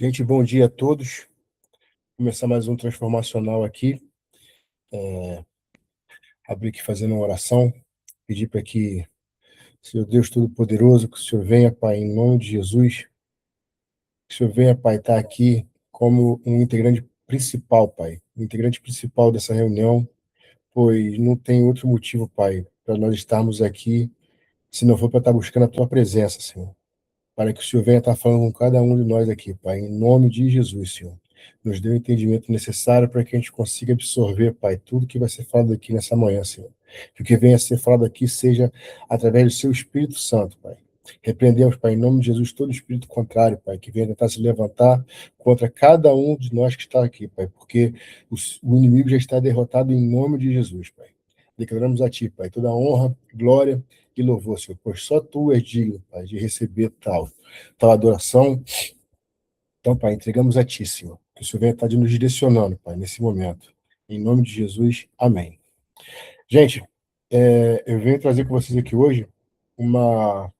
Gente, bom dia a todos. Começar mais um transformacional aqui. Abrir aqui fazendo uma oração. Pedir para que, Senhor Deus Todo-Poderoso, que o Senhor venha, Pai, em nome de Jesus. Que o Senhor venha, Pai, estar aqui como um integrante principal, Pai. Um integrante principal dessa reunião, pois não tem outro motivo, Pai, para nós estarmos aqui, se não for para estar buscando a Tua presença, Senhor. Para que o Senhor venha estar falando com cada um de nós aqui, Pai, em nome de Jesus, Senhor. Nos dê o entendimento necessário para que a gente consiga absorver, Pai, tudo que vai ser falado aqui nessa manhã, Senhor. Que o que venha a ser falado aqui seja através do Seu Espírito Santo, Pai. Repreendemos, Pai, em nome de Jesus, todo espírito contrário, Pai, que venha tentar se levantar contra cada um de nós que está aqui, Pai, porque o inimigo já está derrotado em nome de Jesus, Pai. Declaramos a Ti, Pai, toda honra, glória e louvor, Senhor, pois só Tu és digno, Pai, de receber tal adoração. Então, Pai, entregamos a Ti, Senhor, que o Senhor venha estar nos direcionando, Pai, nesse momento. Em nome de Jesus, amém. Gente, eu venho trazer com vocês aqui hoje uma,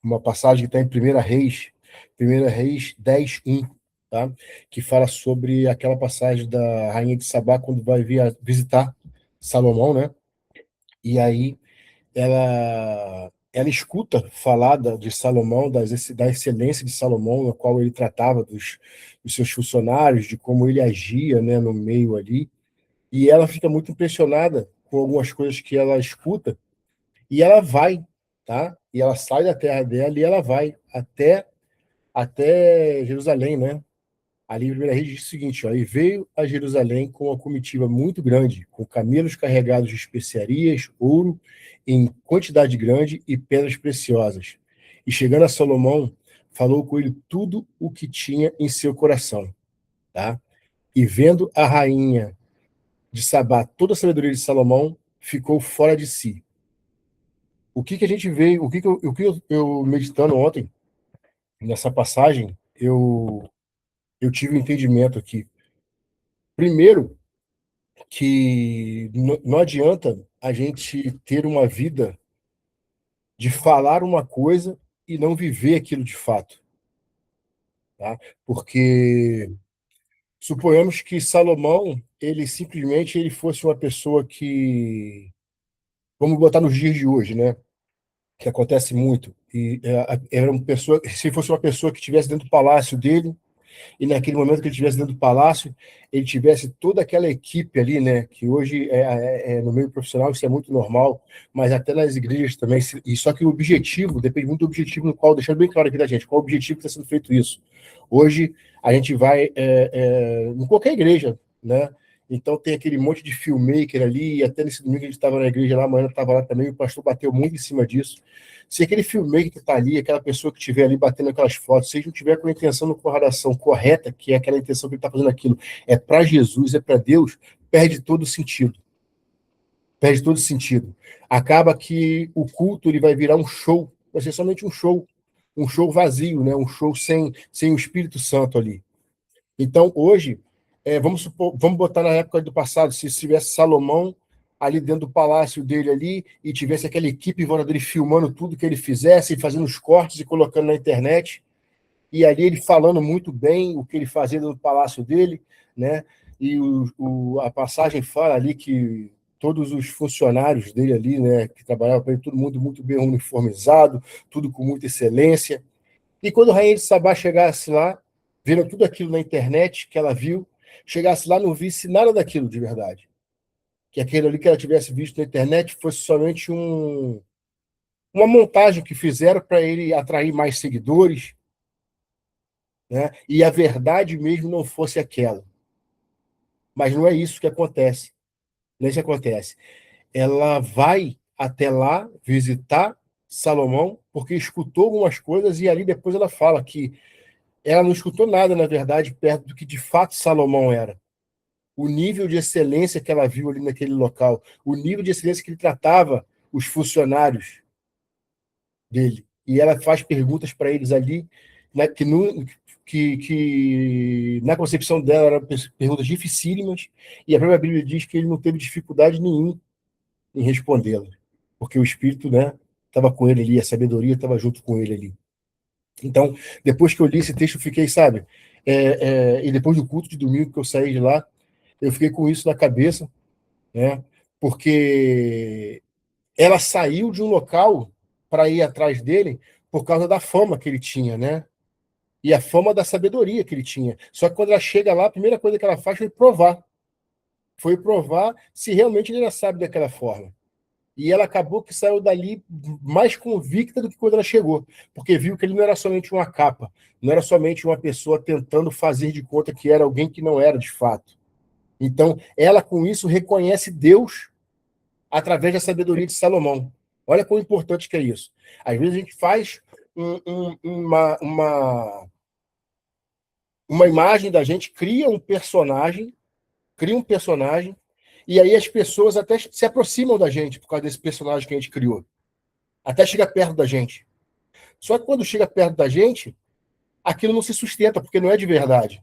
uma passagem que está em 1 Reis 10:1, tá? Que fala sobre aquela passagem da rainha de Sabá quando vai visitar Salomão, né? E aí ela escuta falar de Salomão, da excelência de Salomão, na qual ele tratava dos seus funcionários, de como ele agia, né, no meio ali, e ela fica muito impressionada com algumas coisas que ela escuta, e ela vai, tá? E ela sai da terra dela e ela vai até Jerusalém, né? Ali em 1 Reis diz o seguinte, ó, e veio a Jerusalém com uma comitiva muito grande, com camelos carregados de especiarias, ouro em quantidade grande e pedras preciosas. E chegando a Salomão, falou com ele tudo o que tinha em seu coração, tá? E vendo a rainha de Sabá toda a sabedoria de Salomão, ficou fora de si. O que que a gente veio, o que eu meditando ontem nessa passagem, eu tive um entendimento aqui. Primeiro, que não adianta a gente ter uma vida de falar uma coisa e não viver aquilo de fato, tá? Porque suponhamos que Salomão, ele simplesmente ele fosse uma pessoa que, vamos botar nos dias de hoje, né? Que acontece muito. E era uma pessoa, se fosse uma pessoa que estivesse dentro do palácio dele, e naquele momento que ele estivesse dentro do palácio, ele tivesse toda aquela equipe ali, né? Que hoje no meio profissional isso é muito normal, mas até nas igrejas também. E só que o objetivo depende muito do objetivo no qual, deixando bem claro aqui da gente, qual o objetivo que está sendo feito isso. Hoje a gente vai em qualquer igreja, né? Então tem aquele monte de filmmaker ali, e até nesse domingo a gente estava na igreja lá, amanhã estava lá também, o pastor bateu muito em cima disso. Se aquele filmmaker que está ali, aquela pessoa que estiver ali batendo aquelas fotos, se ele não tiver com a intenção no coração correta, que é aquela intenção que ele está fazendo aquilo, é para Jesus, é para Deus, perde todo o sentido. Perde todo o sentido. Acaba que o culto ele vai virar um show, vai ser somente um show vazio, né? Um show sem o Espírito Santo ali. Então, hoje, vamos botar na época do passado, se tivesse Salomão ali dentro do palácio dele ali e tivesse aquela equipe em volta dele filmando tudo que ele fizesse, fazendo os cortes e colocando na internet, e ali ele falando muito bem o que ele fazia no palácio dele, né? E a passagem fala ali que todos os funcionários dele ali, né, que trabalhavam para ele, todo mundo muito bem uniformizado, tudo com muita excelência, e quando a rainha de Sabá chegasse lá, viram tudo aquilo na internet que ela viu, chegasse lá não visse nada daquilo de verdade. Que aquele ali que ela tivesse visto na internet fosse somente uma montagem que fizeram para ele atrair mais seguidores, né? E a verdade mesmo não fosse aquela. Mas não é isso que acontece. Não é isso que acontece. Ela vai até lá visitar Salomão porque escutou algumas coisas e ali depois ela fala que ela não escutou nada, na verdade, perto do que de fato Salomão era. O nível de excelência que ela viu ali naquele local, o nível de excelência que ele tratava os funcionários dele. E ela faz perguntas para eles ali, né, que na concepção dela eram perguntas dificílimas, e a própria Bíblia diz que ele não teve dificuldade nenhuma em respondê-las, porque o Espírito, né, estava com ele ali, a sabedoria estava junto com ele ali. Então, depois que eu li esse texto, eu fiquei, sabe? E depois do culto de domingo que eu saí de lá, eu fiquei com isso na cabeça, né? Porque ela saiu de um local para ir atrás dele por causa da fama que ele tinha, né? E a fama da sabedoria que ele tinha. Só que quando ela chega lá, a primeira coisa que ela faz foi provar. Foi provar se realmente ele era sábio daquela forma. E ela acabou que saiu dali mais convicta do que quando ela chegou, porque viu que ele não era somente uma capa, não era somente uma pessoa tentando fazer de conta que era alguém que não era de fato. Então, ela com isso reconhece Deus através da sabedoria de Salomão. Olha quão importante que é isso. Às vezes a gente faz uma imagem da gente, cria um personagem, e aí as pessoas até se aproximam da gente por causa desse personagem que a gente criou. Até chega perto da gente. Só que quando chega perto da gente, aquilo não se sustenta, porque não é de verdade.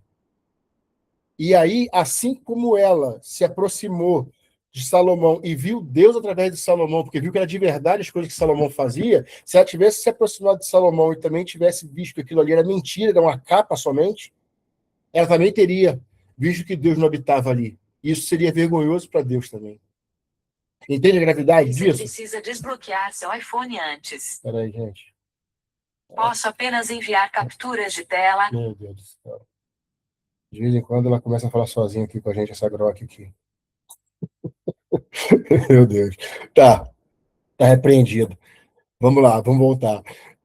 E aí, assim como ela se aproximou de Salomão e viu Deus através de Salomão, porque viu que era de verdade as coisas que Salomão fazia, se ela tivesse se aproximado de Salomão e também tivesse visto que aquilo ali era mentira, era uma capa somente, ela também teria visto que Deus não habitava ali. Isso seria vergonhoso para Deus também. Entende a gravidade disso? Você precisa desbloquear seu iPhone antes. Peraí, gente. Posso apenas enviar capturas de tela? Meu Deus do céu. De vez em quando ela começa a falar sozinha aqui com a gente, essa groque aqui. Meu Deus. Tá repreendido. Vamos lá, vamos voltar.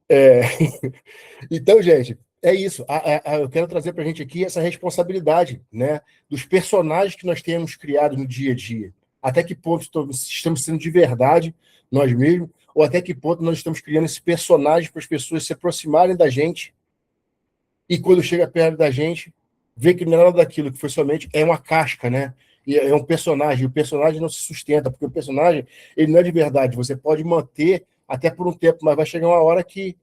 É... Então, gente, é isso. Eu quero trazer para a gente aqui essa responsabilidade, né, dos personagens que nós temos criado no dia a dia. Até que ponto estamos sendo de verdade nós mesmos, ou até que ponto nós estamos criando esse personagem para as pessoas se aproximarem da gente e quando chega perto da gente, vê que não é nada daquilo, que foi somente uma casca, né? E é um personagem, e o personagem não se sustenta, porque o personagem ele não é de verdade. Você pode manter até por um tempo, mas vai chegar uma hora que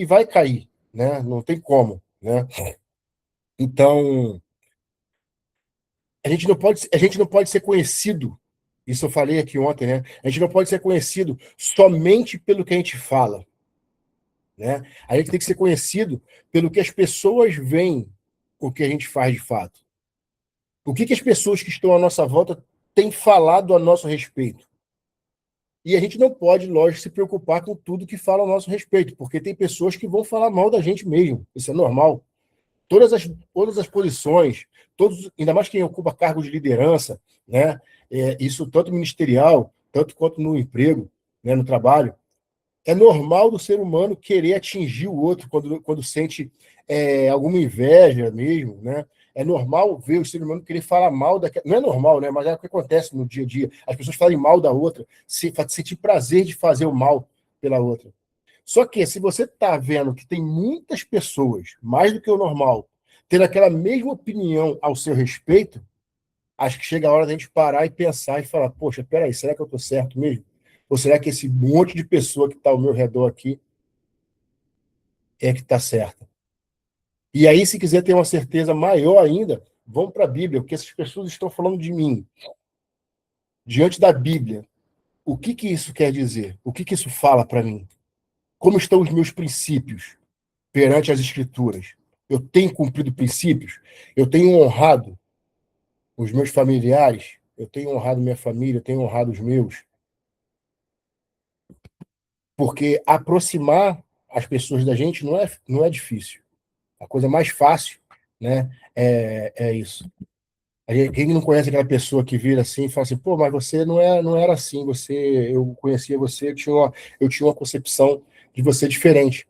vai cair, né? Não tem como, né? Então, a gente não pode ser conhecido. Isso eu falei aqui ontem, né? A gente não pode ser conhecido somente pelo que a gente fala, né? A gente tem que ser conhecido pelo que as pessoas veem o que a gente faz de fato. O que as pessoas que estão à nossa volta têm falado a nosso respeito? E a gente não pode, lógico, se preocupar com tudo que fala a nosso respeito, porque tem pessoas que vão falar mal da gente mesmo. Isso é normal. Todas as posições, ainda mais quem ocupa cargo de liderança, né? Isso tanto ministerial, tanto quanto no emprego, né, no trabalho, é normal do ser humano querer atingir o outro quando sente alguma inveja mesmo, né? É normal ver o ser humano querer falar mal daquela. Não é normal, né? Mas é o que acontece no dia a dia. As pessoas falam mal da outra, sentir prazer de fazer o mal pela outra. Só que, se você está vendo que tem muitas pessoas, mais do que o normal, tendo aquela mesma opinião ao seu respeito, acho que chega a hora da gente parar e pensar e falar: poxa, peraí, será que eu estou certo mesmo? Ou será que esse monte de pessoa que está ao meu redor aqui é que está certa? E aí, se quiser ter uma certeza maior ainda, vamos para a Bíblia, o que essas pessoas estão falando de mim. Diante da Bíblia, o que isso quer dizer? O que isso fala para mim? Como estão os meus princípios perante as Escrituras? Eu tenho cumprido princípios? Eu tenho honrado os meus familiares? Eu tenho honrado minha família? Eu tenho honrado os meus? Porque aproximar as pessoas da gente não é difícil. A coisa mais fácil, né, é isso. Quem não conhece aquela pessoa que vira assim e fala assim: pô, mas você não era assim, eu conhecia você, eu tinha uma concepção de você diferente.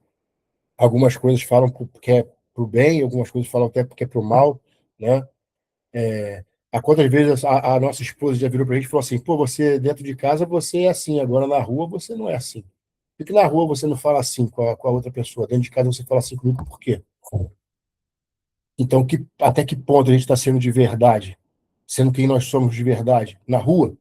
Algumas coisas falam porque é pro bem, algumas coisas falam até porque é pro mal, né? A quantas vezes a nossa esposa já virou pra gente e falou assim: pô, você dentro de casa você é assim, agora na rua você não é assim. Por que na rua você não fala assim com a outra pessoa? Dentro de casa você fala assim comigo, por quê? Então, até que ponto a gente está sendo de verdade? Sendo quem nós somos de verdade? Na rua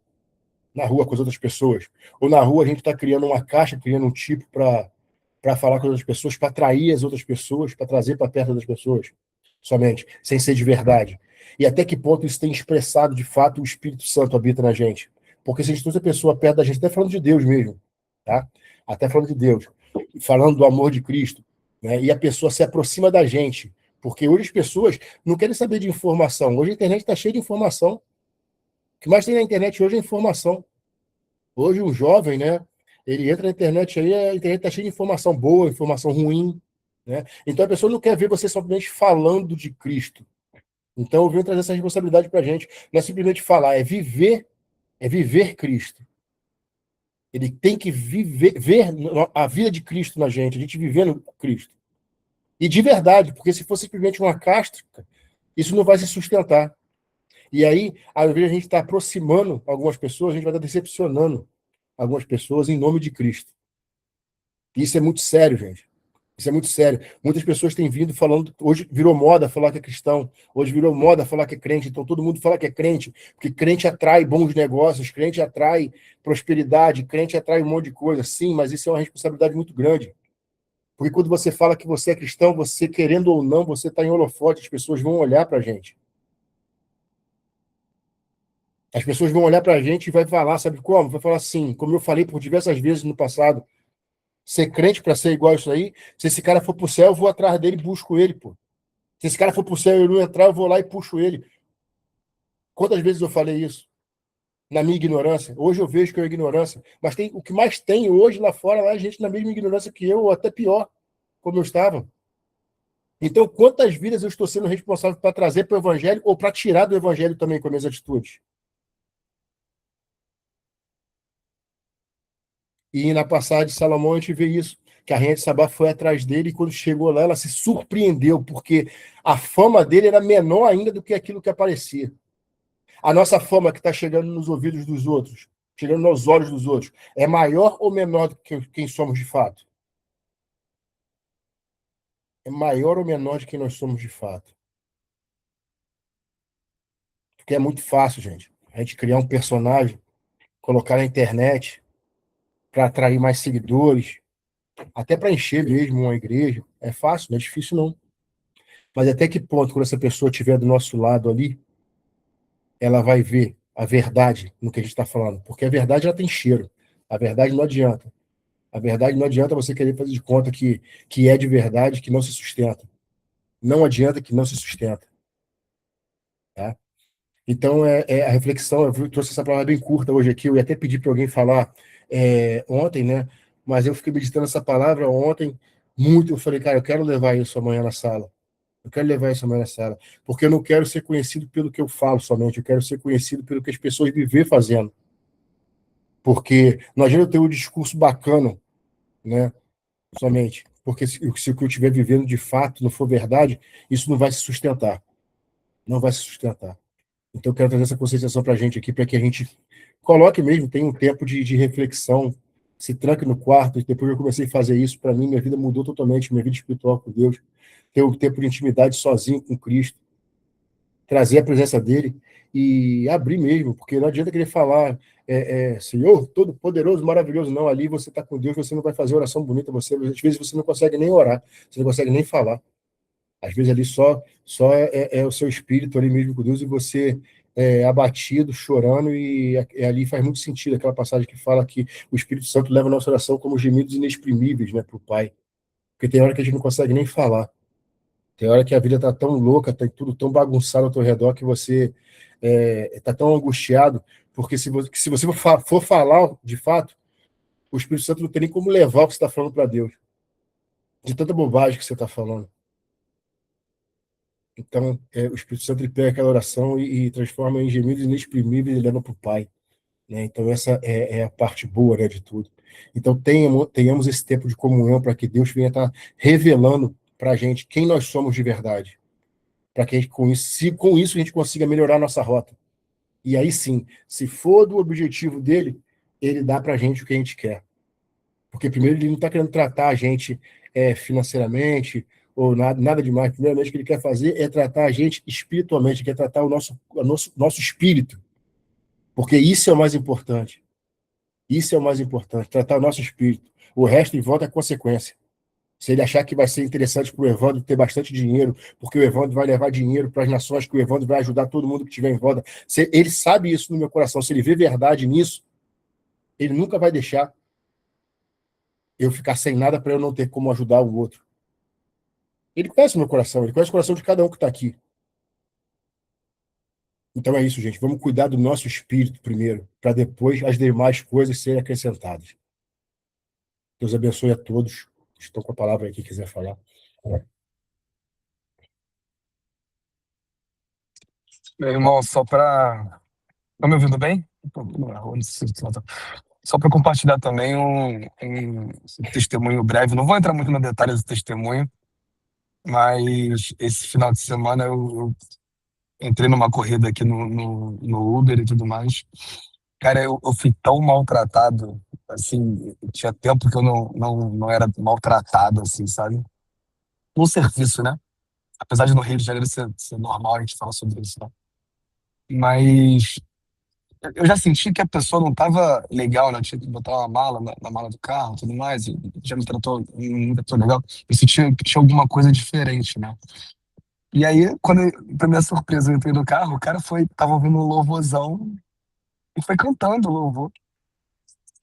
com as outras pessoas. Ou na rua a gente está criando uma caixa, criando um tipo para falar com as outras pessoas, para atrair as outras pessoas, para trazer para perto das pessoas, somente, sem ser de verdade. E até que ponto isso tem expressado, de fato, o Espírito Santo habita na gente? Porque se a gente trouxe a pessoa perto da gente, até falando de Deus mesmo, tá? Até falando de Deus, falando do amor de Cristo, né? E a pessoa se aproxima da gente, porque hoje as pessoas não querem saber de informação. Hoje a internet está cheia de informação. O que mais tem na internet hoje é informação. Hoje um jovem, né? Ele entra na internet aí, a internet está cheia de informação boa, informação ruim, né? Então a pessoa não quer ver você simplesmente falando de Cristo. Então eu venho trazer essa responsabilidade para a gente. Não é simplesmente falar, é viver Cristo. Ele tem que ver a vida de Cristo na gente, a gente vivendo Cristo. E de verdade, porque se fosse simplesmente uma casca, isso não vai se sustentar. E aí, às vezes, a gente está aproximando algumas pessoas, a gente vai estar decepcionando algumas pessoas em nome de Cristo. E isso é muito sério, gente. Isso é muito sério. Muitas pessoas têm vindo falando, hoje virou moda falar que é cristão, hoje virou moda falar que é crente, então todo mundo fala que é crente, porque crente atrai bons negócios, crente atrai prosperidade, crente atrai um monte de coisa. Sim, mas isso é uma responsabilidade muito grande. Porque quando você fala que você é cristão, você, querendo ou não, você está em holofote, as pessoas vão olhar para a gente. As pessoas vão olhar para a gente e vai falar, sabe como? Vai falar assim, como eu falei por diversas vezes no passado, ser crente para ser igual a isso aí, se esse cara for pro céu, eu vou atrás dele e busco ele, pô. Se esse cara for pro céu e eu não entrar, eu vou lá e puxo ele. Quantas vezes eu falei isso? Na minha ignorância. Hoje eu vejo que é ignorância. Mas tem, o que mais tem hoje lá fora, lá, é gente na mesma ignorância que eu, ou até pior, como eu estava. Então, quantas vidas eu estou sendo responsável para trazer para o evangelho ou para tirar do evangelho também com as minhas atitudes? E na passagem de Salomão a gente vê isso, que a rainha de Sabá foi atrás dele e quando chegou lá ela se surpreendeu, porque a fama dele era menor ainda do que aquilo que aparecia. A nossa fama que está chegando nos ouvidos dos outros, chegando nos olhos dos outros, é maior ou menor do que quem somos de fato? É maior ou menor de quem nós somos de fato? Porque é muito fácil, gente, a gente criar um personagem, colocar na internet para atrair mais seguidores, até para encher mesmo uma igreja. É fácil, não é difícil não. Mas até que ponto, quando essa pessoa estiver do nosso lado ali, ela vai ver a verdade no que a gente está falando? Porque a verdade ela tem cheiro. A verdade não adianta. A verdade não adianta você querer fazer de conta que é de verdade, que não se sustenta. Não adianta que não se sustenta. Tá? Então, a reflexão, eu trouxe essa palavra bem curta hoje aqui, eu ia até pedir para alguém falar ontem, né? Mas eu fiquei meditando essa palavra ontem muito. Eu falei, cara, eu quero levar isso amanhã na sala. Eu quero levar isso amanhã na sala. Porque eu não quero ser conhecido pelo que eu falo somente, eu quero ser conhecido pelo que as pessoas me vê fazendo. Porque não adianta eu ter um discurso bacana, né? Somente. Porque se o que eu estiver vivendo de fato não for verdade, isso não vai se sustentar. Não vai se sustentar. Então, eu quero trazer essa conscientização para a gente aqui, para que a gente coloque mesmo, tenha um tempo de reflexão, se tranque no quarto. Depois que eu comecei a fazer isso, para mim, minha vida mudou totalmente, minha vida espiritual com Deus. Ter um tempo de intimidade sozinho com Cristo, trazer a presença dele e abrir mesmo, porque não adianta querer falar, Senhor, todo-poderoso, maravilhoso. Não, ali você está com Deus, você não vai fazer oração bonita, às vezes você não consegue nem orar, você não consegue nem falar. Às vezes ali só é o seu espírito ali mesmo com Deus e você é abatido, chorando, e ali faz muito sentido aquela passagem que fala que o Espírito Santo leva a nossa oração como gemidos inexprimíveis, né, para o Pai. Porque tem hora que a gente não consegue nem falar. Tem hora que a vida está tão louca, está tudo tão bagunçado ao teu redor que você está tão angustiado, porque se você for falar de fato, o Espírito Santo não tem nem como levar o que você está falando para Deus, de tanta bobagem que você está falando. Então, o Espírito Santo ele pega aquela oração e transforma em gemidos inexprimíveis e leva para o Pai. Né? Então, essa é a parte boa, né, de tudo. Então, tenhamos esse tempo de comunhão para que Deus venha estar revelando para a gente quem nós somos de verdade. Para que a gente, com isso a gente consiga melhorar a nossa rota. E aí sim, se for do objetivo dele, ele dá para a gente o que a gente quer. Porque primeiro ele não está querendo tratar a gente financeiramente ou nada demais. Primeiramente o que ele quer fazer é tratar a gente espiritualmente, quer tratar o nosso espírito. Porque isso é o mais importante. Isso é o mais importante, tratar o nosso espírito. O resto em volta é consequência. Se ele achar que vai ser interessante para o Evandro ter bastante dinheiro, porque o Evandro vai levar dinheiro para as nações, que o Evandro vai ajudar todo mundo que estiver em volta. Ele sabe isso no meu coração. Se ele vê verdade nisso, ele nunca vai deixar eu ficar sem nada para eu não ter como ajudar o outro. Ele conhece o meu coração, ele conhece o coração de cada um que está aqui. Então é isso, gente. Vamos cuidar do nosso espírito primeiro, para depois as demais coisas serem acrescentadas. Deus abençoe a todos. Estou com a palavra aqui, quiser falar. Meu irmão, só para. Tá me ouvindo bem? Só para compartilhar também um testemunho breve. Não vou entrar muito no detalhe do testemunho, mas esse final de semana eu entrei numa corrida aqui no Uber e tudo mais. Cara, eu fui tão maltratado, assim, tinha tempo que eu não era maltratado, assim, sabe? No serviço, né? Apesar de no Rio de Janeiro ser normal a gente falar sobre isso, né? Mas eu já senti que a pessoa não tava legal, né? Eu tinha que botar uma mala na mala do carro e tudo mais, e já me tratou legal. Eu senti que tinha alguma coisa diferente, né? E aí, pra minha surpresa, eu entrei no carro, o cara tava ouvindo um louvorzão e foi cantando o louvor.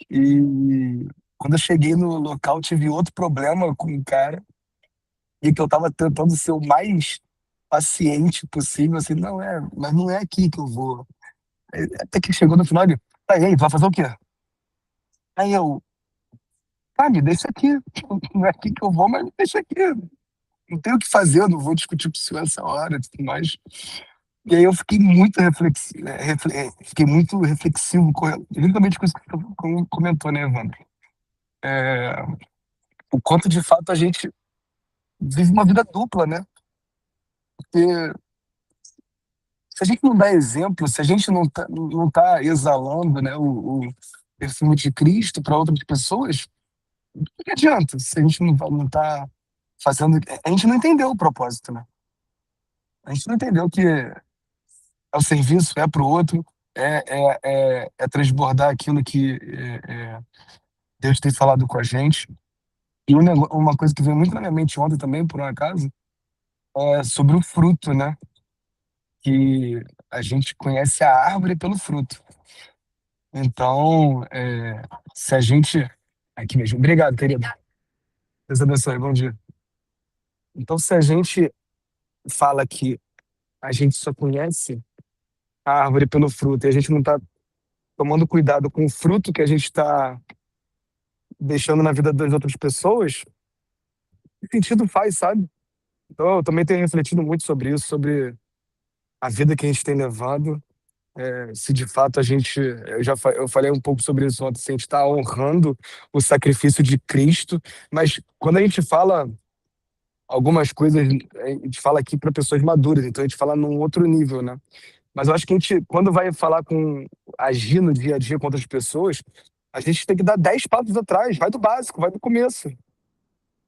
E quando eu cheguei no local, tive outro problema com o cara, e que eu tava tentando ser o mais paciente possível, assim, mas não é aqui que eu vou. Até que chegou no final, ele, tá aí, tu vai fazer o quê? Aí eu, me deixa aqui. Não é aqui que eu vou, mas me deixa aqui. Não tenho o que fazer, eu não vou discutir com o senhor essa hora e tudo mais. E aí eu fiquei muito reflexivo, justamente com isso que tu comentou, né, Evandro? O quanto de fato a gente vive uma vida dupla, né? Porque se a gente não dá exemplo, se a gente não tá exalando, né, o perfume de Cristo para outras pessoas, o que adianta se a gente não tá fazendo. A gente não entendeu o propósito, né? A gente não entendeu que é o serviço, é para o outro, é transbordar aquilo que Deus tem falado com a gente. E uma coisa que veio muito na minha mente ontem também, por um acaso, é sobre o fruto, né? Que a gente conhece a árvore pelo fruto. Então, se a gente. Aqui mesmo. Obrigado, querido. Deus abençoe. Bom dia. Então, se a gente fala que a gente só conhece a árvore pelo fruto e a gente não está tomando cuidado com o fruto que a gente está deixando na vida das outras pessoas, que sentido faz, sabe? Então, eu também tenho refletido muito sobre isso, sobre a vida que a gente tem levado. Se de fato a gente, eu falei um pouco sobre isso ontem, se a gente está honrando o sacrifício de Cristo, mas quando a gente fala algumas coisas, a gente fala aqui para pessoas maduras, então a gente fala num outro nível, né? Mas eu acho que a gente, quando vai falar agir no dia a dia com outras pessoas, a gente tem que dar 10 passos atrás, vai do básico, vai do começo.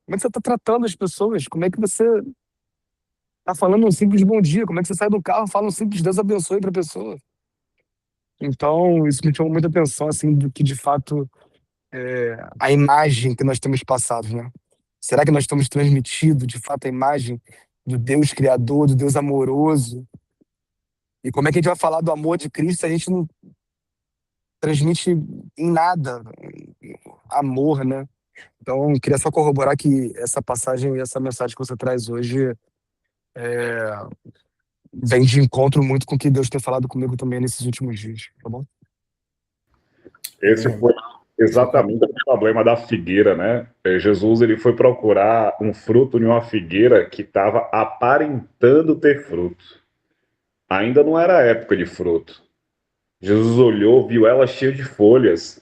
Como é que você está tratando as pessoas? Como é que você está falando um simples bom dia? Como é que você sai do carro e fala um simples Deus abençoe para a pessoa? Então, isso me chamou muita atenção, assim, do que de fato a imagem que nós temos passado, né? Será que nós estamos transmitindo de fato a imagem do Deus Criador, do Deus amoroso? E como é que a gente vai falar do amor de Cristo se a gente não transmite em nada amor, né? Então, queria só corroborar que essa passagem e essa mensagem que você traz hoje vem de encontro muito com o que Deus tem falado comigo também nesses últimos dias, tá bom? Esse foi exatamente o problema da figueira, né? Jesus ele foi procurar um fruto em uma figueira que estava aparentando ter fruto. Ainda não era época de fruto. Jesus olhou, viu ela cheia de folhas,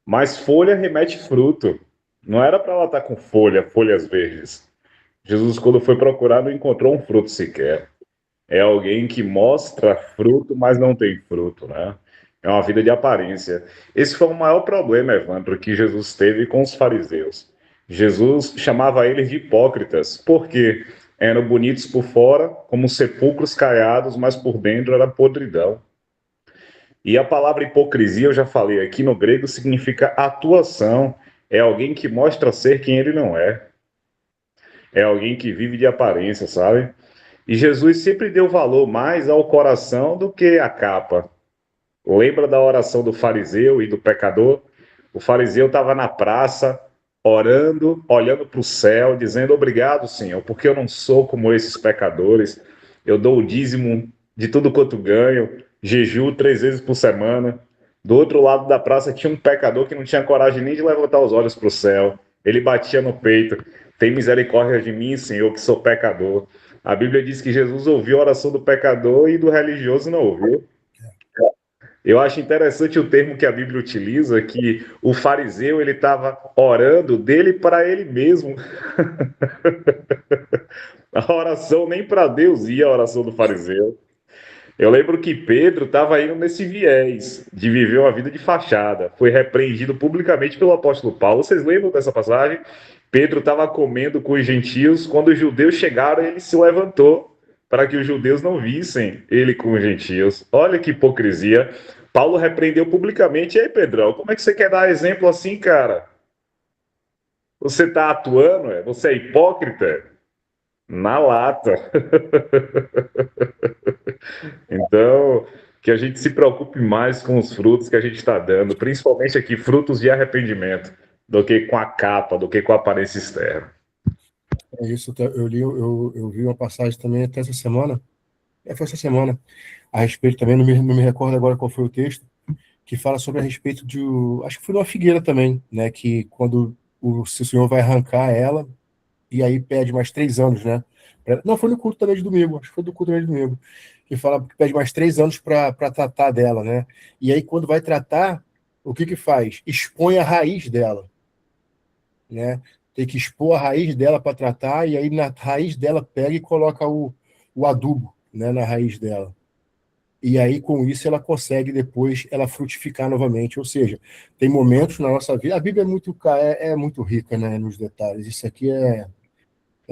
mas folha remete fruto. Não era para ela estar com folhas verdes. Jesus, quando foi procurar, não encontrou um fruto sequer. É alguém que mostra fruto, mas não tem fruto, né? É uma vida de aparência. Esse foi o maior problema, Evandro, que Jesus teve com os fariseus. Jesus chamava eles de hipócritas, porque eram bonitos por fora, como sepulcros caiados, mas por dentro era podridão. E a palavra hipocrisia, eu já falei aqui, no grego significa atuação. É alguém que mostra ser quem ele não é. É alguém que vive de aparência, sabe? E Jesus sempre deu valor mais ao coração do que à capa. Lembra da oração do fariseu e do pecador? O fariseu estava na praça, orando, olhando para o céu, dizendo: obrigado, Senhor, porque eu não sou como esses pecadores. Eu dou o dízimo de tudo quanto ganho, jejuo 3 vezes por semana. Do outro lado da praça tinha um pecador que não tinha coragem nem de levantar os olhos para o céu. Ele batia no peito: tem misericórdia de mim, Senhor, que sou pecador. A Bíblia diz que Jesus ouviu a oração do pecador e do religioso não ouviu. Eu acho interessante o termo que a Bíblia utiliza, que o fariseu ele estava orando dele para ele mesmo. A oração nem para Deus ia, a oração do fariseu. Eu lembro que Pedro estava indo nesse viés de viver uma vida de fachada. Foi repreendido publicamente pelo apóstolo Paulo. Vocês lembram dessa passagem? Pedro estava comendo com os gentios. Quando os judeus chegaram, ele se levantou para que os judeus não vissem ele com os gentios. Olha que hipocrisia. Paulo repreendeu publicamente. E aí, Pedrão, como é que você quer dar exemplo assim, cara? Você está atuando? Você é hipócrita? Na lata. Então, que a gente se preocupe mais com os frutos que a gente está dando, principalmente aqui, frutos de arrependimento, do que com a capa, do que com a aparência externa. É isso, eu vi uma passagem também até essa semana, foi essa semana, a respeito também, não me recordo agora qual foi o texto, que fala sobre a respeito de, acho que foi numa figueira também, né, que quando o Senhor vai arrancar ela, e aí pede mais 3 anos, né? Não, foi no culto também de domingo, acho que foi do culto também de domingo, que fala que pede mais 3 anos para tratar dela, né? E aí, quando vai tratar, o que faz? Expõe a raiz dela, né? Tem que expor a raiz dela para tratar, e aí na raiz dela pega e coloca o adubo, né, na raiz dela. E aí, com isso, ela consegue depois ela frutificar novamente. Ou seja, tem momentos na nossa vida. A Bíblia é muito rica, né, nos detalhes. Isso aqui é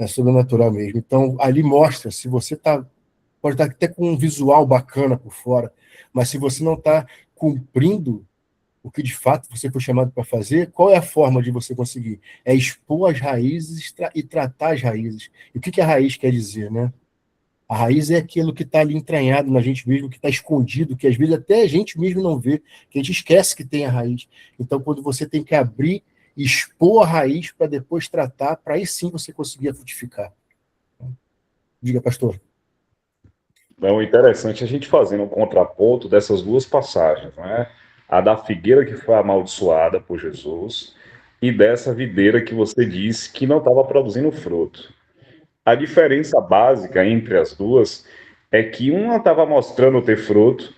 sobrenatural mesmo. Então, ali mostra, se você pode estar até com um visual bacana por fora, mas se você não está cumprindo o que de fato você foi chamado para fazer, qual é a forma de você conseguir? É expor as raízes e tratar as raízes. E o que a raiz quer dizer, né? A raiz é aquilo que está ali entranhado na gente mesmo, que está escondido, que às vezes até a gente mesmo não vê, que a gente esquece que tem a raiz. Então, quando você tem que abrir, expor a raiz para depois tratar, para aí sim você conseguir frutificar. Diga, pastor. Então, interessante a gente fazendo um contraponto dessas duas passagens, né? A da figueira que foi amaldiçoada por Jesus e dessa videira que você disse que não estava produzindo fruto. A diferença básica entre as duas é que uma estava mostrando ter fruto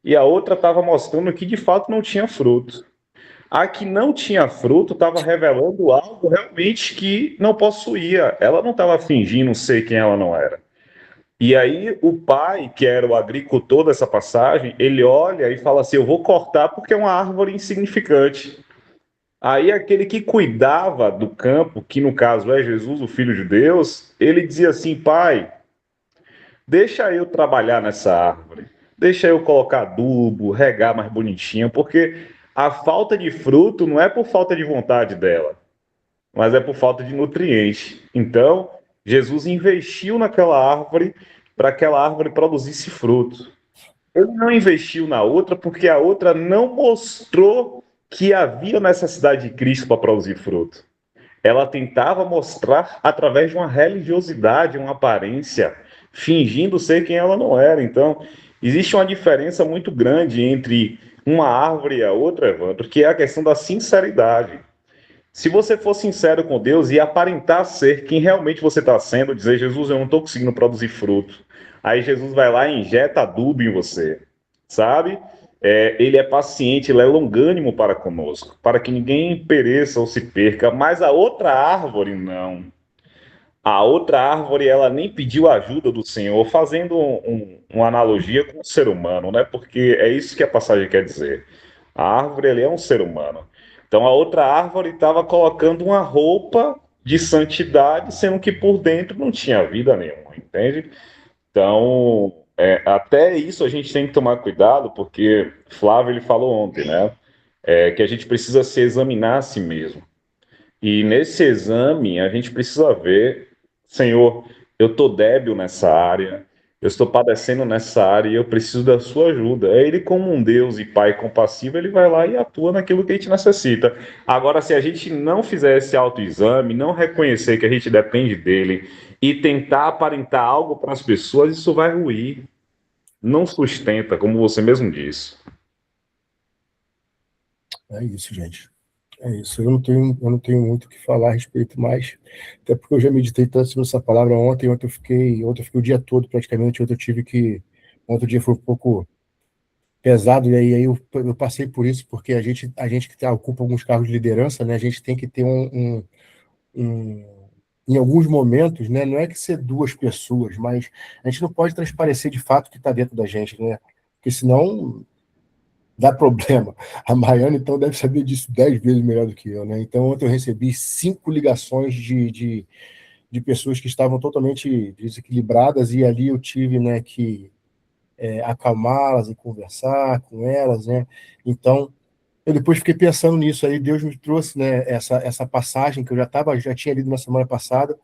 e a outra estava mostrando que de fato não tinha fruto. A que não tinha fruto estava revelando algo realmente que não possuía. Ela não estava fingindo ser quem ela não era. E aí o pai, que era o agricultor dessa passagem, ele olha e fala assim: eu vou cortar porque é uma árvore insignificante. Aí aquele que cuidava do campo, que no caso é Jesus, o Filho de Deus, ele dizia assim: pai, deixa eu trabalhar nessa árvore, deixa eu colocar adubo, regar mais bonitinho, porque a falta de fruto não é por falta de vontade dela, mas é por falta de nutriente. Então, Jesus investiu naquela árvore para que aquela árvore produzisse fruto. Ele não investiu na outra porque a outra não mostrou que havia necessidade de Cristo para produzir fruto. Ela tentava mostrar através de uma religiosidade, uma aparência, fingindo ser quem ela não era. Então, existe uma diferença muito grande entre uma árvore e a outra, Evandro, que é a questão da sinceridade. Se você for sincero com Deus e aparentar ser quem realmente você está sendo, dizer: Jesus, eu não estou conseguindo produzir fruto. Aí Jesus vai lá e injeta adubo em você, sabe? Ele é paciente, ele é longânimo para conosco, para que ninguém pereça ou se perca. Mas a outra árvore, não. A outra árvore, ela nem pediu ajuda do Senhor, fazendo uma analogia com o ser humano, né? Porque é isso que a passagem quer dizer. A árvore, ele é um ser humano. Então, a outra árvore estava colocando uma roupa de santidade, sendo que por dentro não tinha vida nenhuma, entende? Então, até isso a gente tem que tomar cuidado, porque Flávio ele falou ontem, né? Que a gente precisa se examinar a si mesmo. E nesse exame, a gente precisa ver: Senhor, eu estou débil nessa área, Eu estou padecendo nessa área e eu preciso da sua ajuda. É ele, como um Deus e Pai compassivo, ele vai lá e atua naquilo que a gente necessita. Agora, se a gente não fizer esse autoexame, não reconhecer que a gente depende dele e tentar aparentar algo para as pessoas, isso vai ruir. Não sustenta, como você mesmo disse. É isso, gente. É isso. Eu não tenho muito o que falar a respeito mais, até porque eu já meditei tanto sobre essa palavra ontem eu fiquei o dia todo praticamente, ontem o dia foi um pouco pesado, e aí eu passei por isso, porque a gente que ocupa alguns cargos de liderança, né, a gente tem que ter em alguns momentos, né, não é que ser duas pessoas, mas a gente não pode transparecer de fato o que está dentro da gente, né, porque senão dá problema. A Maiana, então, deve saber disso 10 vezes melhor do que eu, né? Então, ontem eu recebi 5 ligações de pessoas que estavam totalmente desequilibradas, e ali eu tive, né, que acalmá-las e conversar com elas, né? Então, eu depois fiquei pensando nisso, aí Deus me trouxe, né, essa passagem que já tinha lido na semana passada,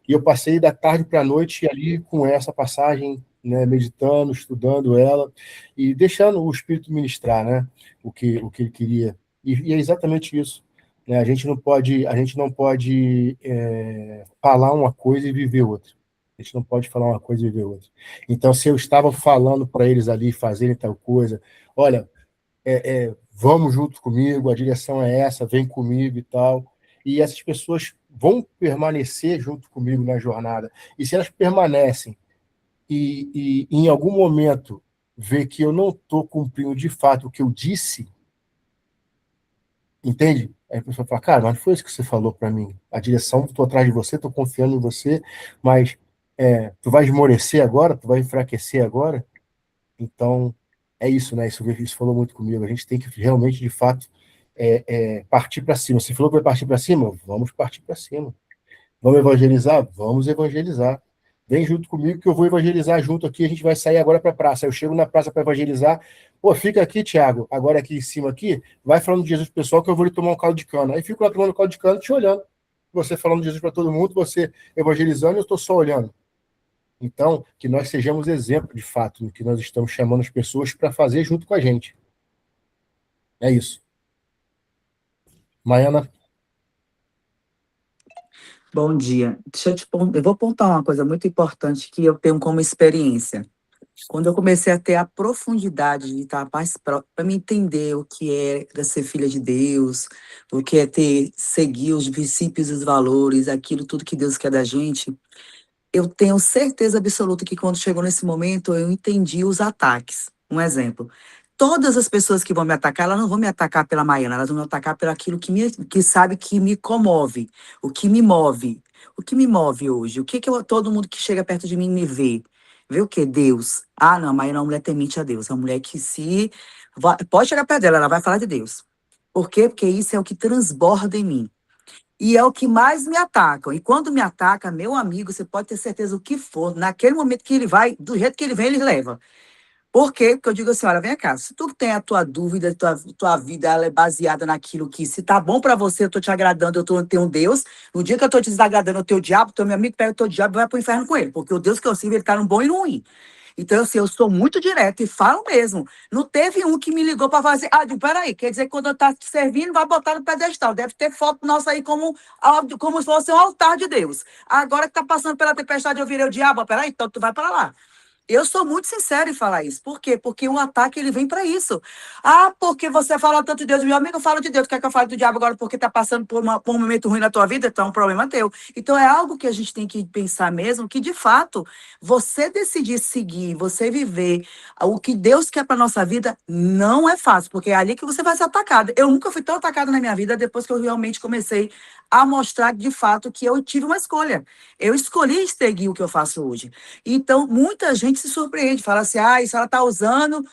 e eu passei da tarde para a noite ali com essa passagem, né, meditando, estudando ela e deixando o Espírito ministrar, né, o que ele queria. E é exatamente isso, né? A gente não pode falar uma coisa e viver outra. A gente não pode falar uma coisa e viver outra. Então, se eu estava falando para eles ali fazerem tal coisa, olha, vamos junto comigo, a direção é essa, vem comigo e tal. E essas pessoas vão permanecer junto comigo na jornada. E se elas permanecem e em algum momento ver que eu não estou cumprindo de fato o que eu disse, entende? Aí a pessoa fala, cara, mas não foi isso que você falou para mim. A direção, estou atrás de você, estou confiando em você, mas tu vai esmorecer agora, tu vai enfraquecer agora. Então, é isso, né? Isso falou muito comigo. A gente tem que realmente, de fato, partir para cima. Você falou que vai partir para cima? Vamos partir para cima. Vamos evangelizar? Vamos evangelizar. Vem junto comigo que eu vou evangelizar junto aqui. A gente vai sair agora para a praça. Eu chego na praça para evangelizar. Pô, fica aqui, Thiago, agora aqui em cima aqui, vai falando de Jesus pro pessoal que eu vou lhe tomar um caldo de cana. Aí fico lá tomando caldo de cana, te olhando. Você falando de Jesus para todo mundo, você evangelizando, eu estou só olhando. Então, que nós sejamos exemplo, de fato, no que nós estamos chamando as pessoas para fazer junto com a gente. É isso. Maiana? Bom dia. Eu vou apontar uma coisa muito importante que eu tenho como experiência. Quando eu comecei a ter a profundidade de estar mais para me entender o que é ser filha de Deus, o que é seguir os princípios e os valores, aquilo tudo que Deus quer da gente, eu tenho certeza absoluta que quando chegou nesse momento, eu entendi os ataques. Um exemplo. Todas as pessoas que vão me atacar, elas não vão me atacar pela Maiana, elas vão me atacar pelo aquilo que sabe que me comove, o que me move. O que me move hoje? Todo mundo que chega perto de mim me vê? Vê o quê? Deus. Ah, não, a Maiana é uma mulher temente a Deus. É uma mulher que pode chegar perto dela, ela vai falar de Deus. Por quê? Porque isso é o que transborda em mim. E é o que mais me atacam. E quando me ataca, meu amigo, você pode ter certeza o que for, naquele momento que ele vai, do jeito que ele vem, ele leva. Por quê? Porque eu digo assim, olha, vem cá, se tu tem a tua dúvida, tua vida ela é baseada naquilo que, se tá bom pra você, eu tô te agradando, eu tenho um Deus, no dia que eu tô te desagradando, o teu diabo, teu meu amigo pega o teu diabo e vai pro inferno com ele, porque o Deus que eu sirvo, ele tá no bom e no ruim. Então, assim, eu sou muito direto e falo mesmo. Não teve um que me ligou para fazer. Ah, digo, peraí, quer dizer que quando eu estou te servindo, vai botar no pedestal. Deve ter foto nossa aí como se fosse um altar de Deus. Agora que tá passando pela tempestade, eu virei o diabo. Peraí, então tu vai para lá. Eu sou muito sincera em falar isso. Por quê? Porque o ataque, ele vem para isso. Ah, porque você fala tanto de Deus. Meu amigo fala de Deus. Quer que eu fale do diabo agora porque está passando por um momento ruim na tua vida? Então é um problema teu. Então é algo que a gente tem que pensar mesmo, que de fato, você decidir seguir, você viver o que Deus quer para nossa vida, não é fácil. Porque é ali que você vai ser atacado. Eu nunca fui tão atacada na minha vida depois que eu realmente comecei a mostrar de fato que eu tive uma escolha. Eu escolhi seguir o que eu faço hoje. Então, muita gente se surpreende, fala assim, isso ela está usando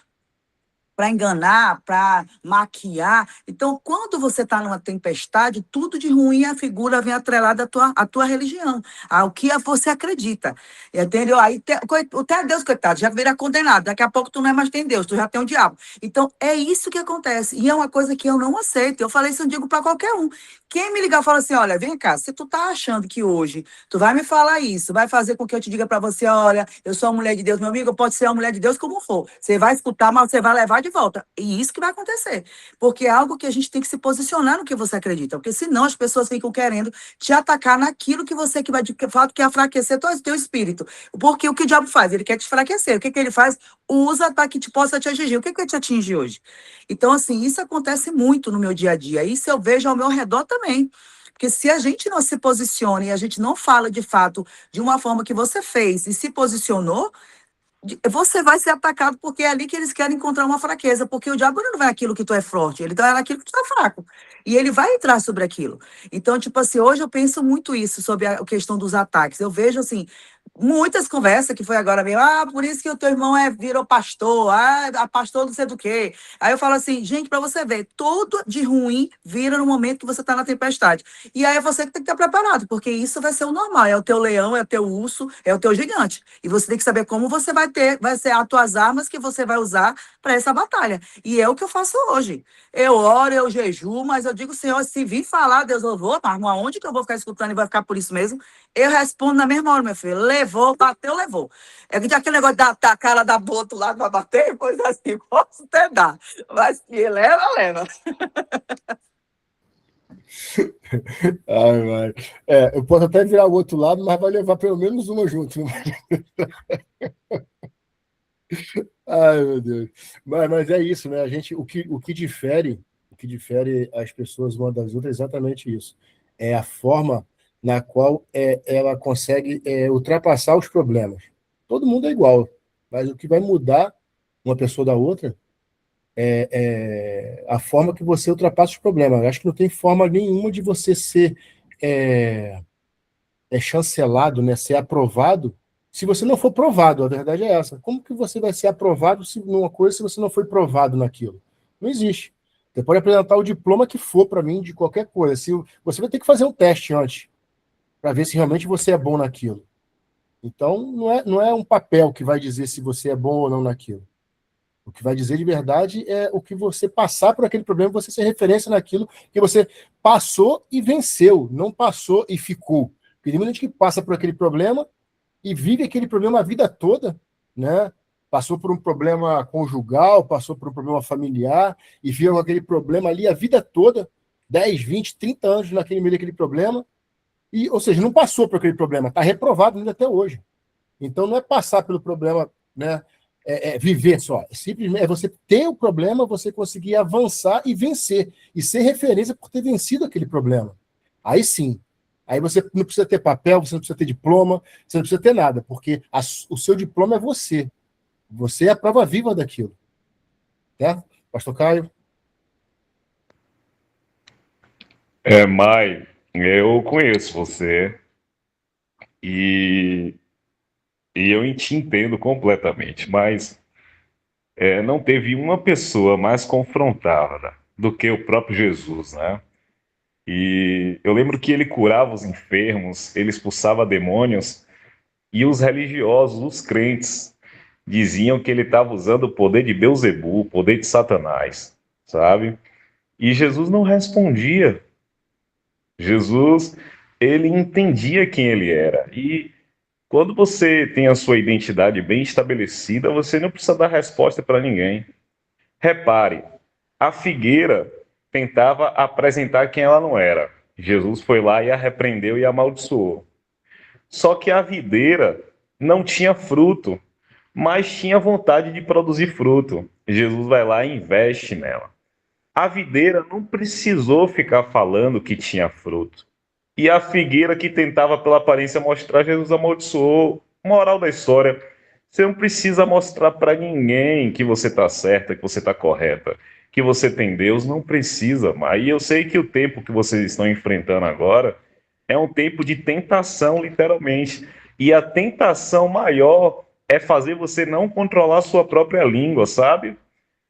para enganar, para maquiar. Então, quando você está numa tempestade, tudo de ruim, a figura vem atrelada à tua religião, ao que você acredita. Entendeu? Aí até Deus, coitado, já vira condenado. Daqui a pouco tu não é mais tem Deus, tu já tem o diabo. Então, é isso que acontece. E é uma coisa que eu não aceito. Eu falei isso, eu digo para qualquer um. Quem me ligar fala assim, olha, vem cá, se tu tá achando que hoje tu vai me falar isso, vai fazer com que eu te diga para você, olha, eu sou uma mulher de Deus, meu amigo, pode ser uma mulher de Deus como for. Você vai escutar, mas você vai levar de volta. E isso que vai acontecer. Porque é algo que a gente tem que se posicionar no que você acredita. Porque senão as pessoas ficam querendo te atacar naquilo que você que vai de fato quer enfraquecer teu espírito. Porque o que o diabo faz? Ele quer te enfraquecer. O que ele faz? Usa para que possa te atingir. O que te atinge hoje? Então, assim, isso acontece muito no meu dia a dia. Isso eu vejo ao meu redor também. Porque se a gente não se posiciona e a gente não fala de fato de uma forma que você fez e se posicionou, você vai ser atacado porque é ali que eles querem encontrar uma fraqueza, porque o diabo não vai naquilo que tu é forte, ele vai naquilo que tu é fraco. E ele vai entrar sobre aquilo. Então, tipo assim, hoje eu penso muito isso, sobre a questão dos ataques. Eu vejo, assim, muitas conversas que foi agora mesmo, por isso que o teu irmão virou pastor, a pastor não sei do quê. Aí eu falo assim, gente, para você ver, tudo de ruim vira no momento que você está na tempestade. E aí é você que tem que estar preparado, porque isso vai ser o normal, é o teu leão, é o teu urso, é o teu gigante. E você tem que saber como você vai ser as tuas armas que você vai usar para essa batalha. E é o que eu faço hoje. Eu oro, eu jejuo, mas eu digo, Senhor, se vir falar, Deus, eu vou, mas aonde que eu vou ficar escutando e vai ficar por isso mesmo? Eu respondo na mesma hora, meu filho. Levou, bateu, levou. É que aquele negócio da cara da boa outro lado vai bater, pois assim, posso até dar. Mas que leva, leva. Ai, vai. Eu posso até virar o outro lado, mas vai levar pelo menos uma junto. Ai, meu Deus. Mas é isso, né? O que difere as pessoas uma das outras é exatamente isso. É a forma na qual ela consegue ultrapassar os problemas. Todo mundo é igual, mas o que vai mudar uma pessoa da outra é a forma que você ultrapassa os problemas. Eu acho que não tem forma nenhuma de você ser chancelado, né? Ser aprovado, se você não for provado. A verdade é essa. Como que você vai ser aprovado numa coisa se você não foi provado naquilo? Não existe. Você pode apresentar o diploma que for para mim de qualquer coisa. Você vai ter que fazer um teste antes para ver se realmente você é bom naquilo. Então, não é um papel que vai dizer se você é bom ou não naquilo. O que vai dizer de verdade é o que você passar por aquele problema, você ser referência naquilo que você passou e venceu, não passou e ficou. Porque tem muita gente que passa por aquele problema e vive aquele problema a vida toda, né? Passou por um problema conjugal, passou por um problema familiar e viu aquele problema ali a vida toda, 10, 20, 30 anos naquele meio daquele problema, ou seja, não passou por aquele problema, está reprovado ainda até hoje. Então, não é passar pelo problema, né? Viver só. Simplesmente é você ter o problema, você conseguir avançar e vencer. E ser referência por ter vencido aquele problema. Aí sim. Aí você não precisa ter papel, você não precisa ter diploma, você não precisa ter nada, porque o seu diploma é você. Você é a prova viva daquilo. Tá? Pastor Caio? Mai, eu conheço você e eu te entendo completamente, mas não teve uma pessoa mais confrontada do que o próprio Jesus, né? E eu lembro que ele curava os enfermos, ele expulsava demônios, e os religiosos, os crentes, diziam que ele estava usando o poder de Beelzebul, o poder de Satanás, sabe? E Jesus não respondia. Jesus, ele entendia quem ele era. E quando você tem a sua identidade bem estabelecida, você não precisa dar resposta para ninguém. Repare, a figueira tentava apresentar quem ela não era. Jesus foi lá e a repreendeu e a amaldiçoou. Só que a videira não tinha fruto, mas tinha vontade de produzir fruto. Jesus vai lá e investe nela. A videira não precisou ficar falando que tinha fruto. E a figueira que tentava pela aparência mostrar, Jesus amaldiçoou. Moral da história, você não precisa mostrar para ninguém que você está certa, que você está correta, que você tem Deus, não precisa mais. E eu sei que o tempo que vocês estão enfrentando agora é um tempo de tentação, literalmente. E a tentação maior é fazer você não controlar a sua própria língua, sabe?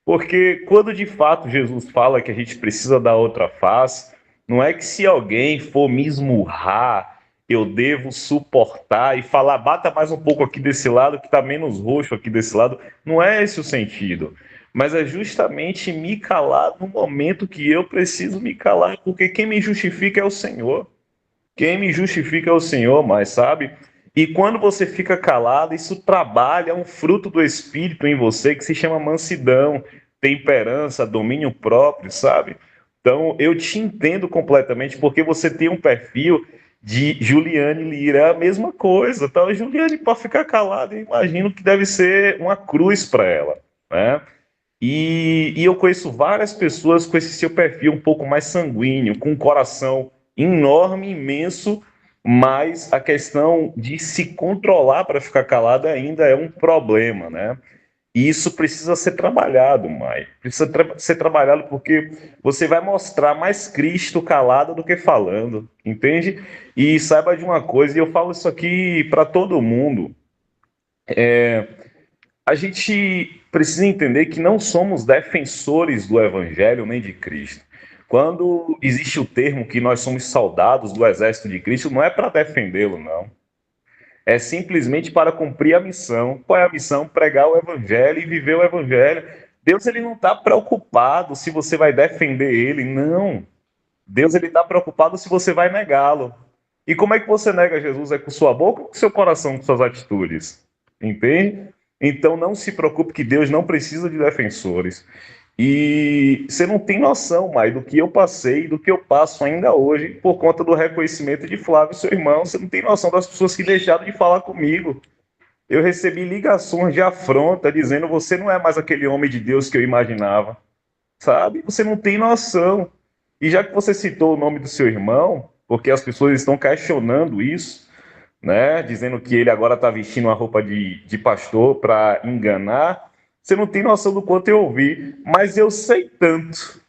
Porque quando de fato Jesus fala que a gente precisa da outra face, não é que se alguém for me esmurrar, eu devo suportar e falar, bata mais um pouco aqui desse lado, que está menos roxo aqui desse lado. Não é esse o sentido. Mas é justamente me calar no momento que eu preciso me calar, porque quem me justifica é o Senhor. Quem me justifica é o Senhor, mas sabe? E quando você fica calado, isso trabalha um fruto do Espírito em você que se chama mansidão, temperança, domínio próprio, sabe? Então, eu te entendo completamente, porque você tem um perfil de Juliane Lira, é a mesma coisa. Então, a Juliane, para ficar calada, eu imagino que deve ser uma cruz para ela, né? E eu conheço várias pessoas com esse seu perfil um pouco mais sanguíneo, com um coração enorme, imenso, mas a questão de se controlar para ficar calado ainda é um problema, né? E isso precisa ser trabalhado, Mai. Precisa ser trabalhado porque você vai mostrar mais Cristo calado do que falando, entende? E saiba de uma coisa, e eu falo isso aqui para todo mundo. A gente precisa entender que não somos defensores do Evangelho nem de Cristo. Quando existe o termo que nós somos soldados do exército de Cristo, não é para defendê-lo, não. É simplesmente para cumprir a missão. Qual é a missão? Pregar o Evangelho e viver o Evangelho. Deus ele não está preocupado se você vai defender ele, não. Deus ele está preocupado se você vai negá-lo. E como é que você nega Jesus? É com sua boca ou com seu coração, com suas atitudes? Entende? Então não se preocupe que Deus não precisa de defensores. E você não tem noção, Mai, do que eu passei, do que eu passo ainda hoje, por conta do reconhecimento de Flávio, seu irmão. Você não tem noção das pessoas que deixaram de falar comigo. Eu recebi ligações de afronta, dizendo, você não é mais aquele homem de Deus que eu imaginava. Sabe? Você não tem noção. E já que você citou o nome do seu irmão, porque as pessoas estão questionando isso, né? Dizendo que ele agora está vestindo uma roupa de pastor para enganar. Você não tem noção do quanto eu ouvi, mas eu sei tanto.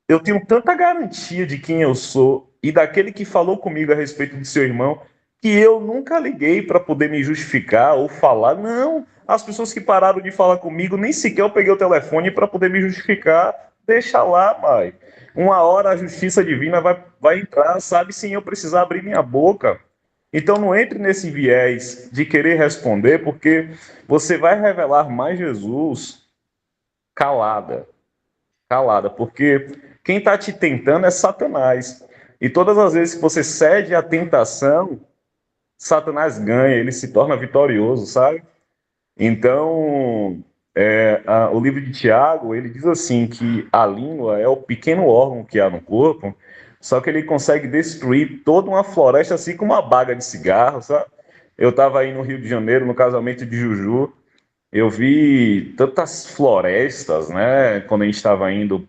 Eu tenho tanta garantia de quem eu sou e daquele que falou comigo a respeito do seu irmão, que eu nunca liguei para poder me justificar ou falar. Não, as pessoas que pararam de falar comigo, nem sequer eu peguei o telefone para poder me justificar. Deixa lá, pai. Uma hora a justiça divina vai entrar, sabe, sem eu precisar abrir minha boca. Então não entre nesse viés de querer responder, porque você vai revelar mais Jesus calada. Calada, porque quem está te tentando é Satanás. E todas as vezes que você cede à tentação, Satanás ganha, ele se torna vitorioso, sabe? Então, o livro de Tiago, ele diz assim, que a língua é o pequeno órgão que há no corpo, só que ele consegue destruir toda uma floresta, assim como uma baga de cigarro, sabe? Eu estava aí no Rio de Janeiro, no casamento de Juju, eu vi tantas florestas, né? Quando a gente estava indo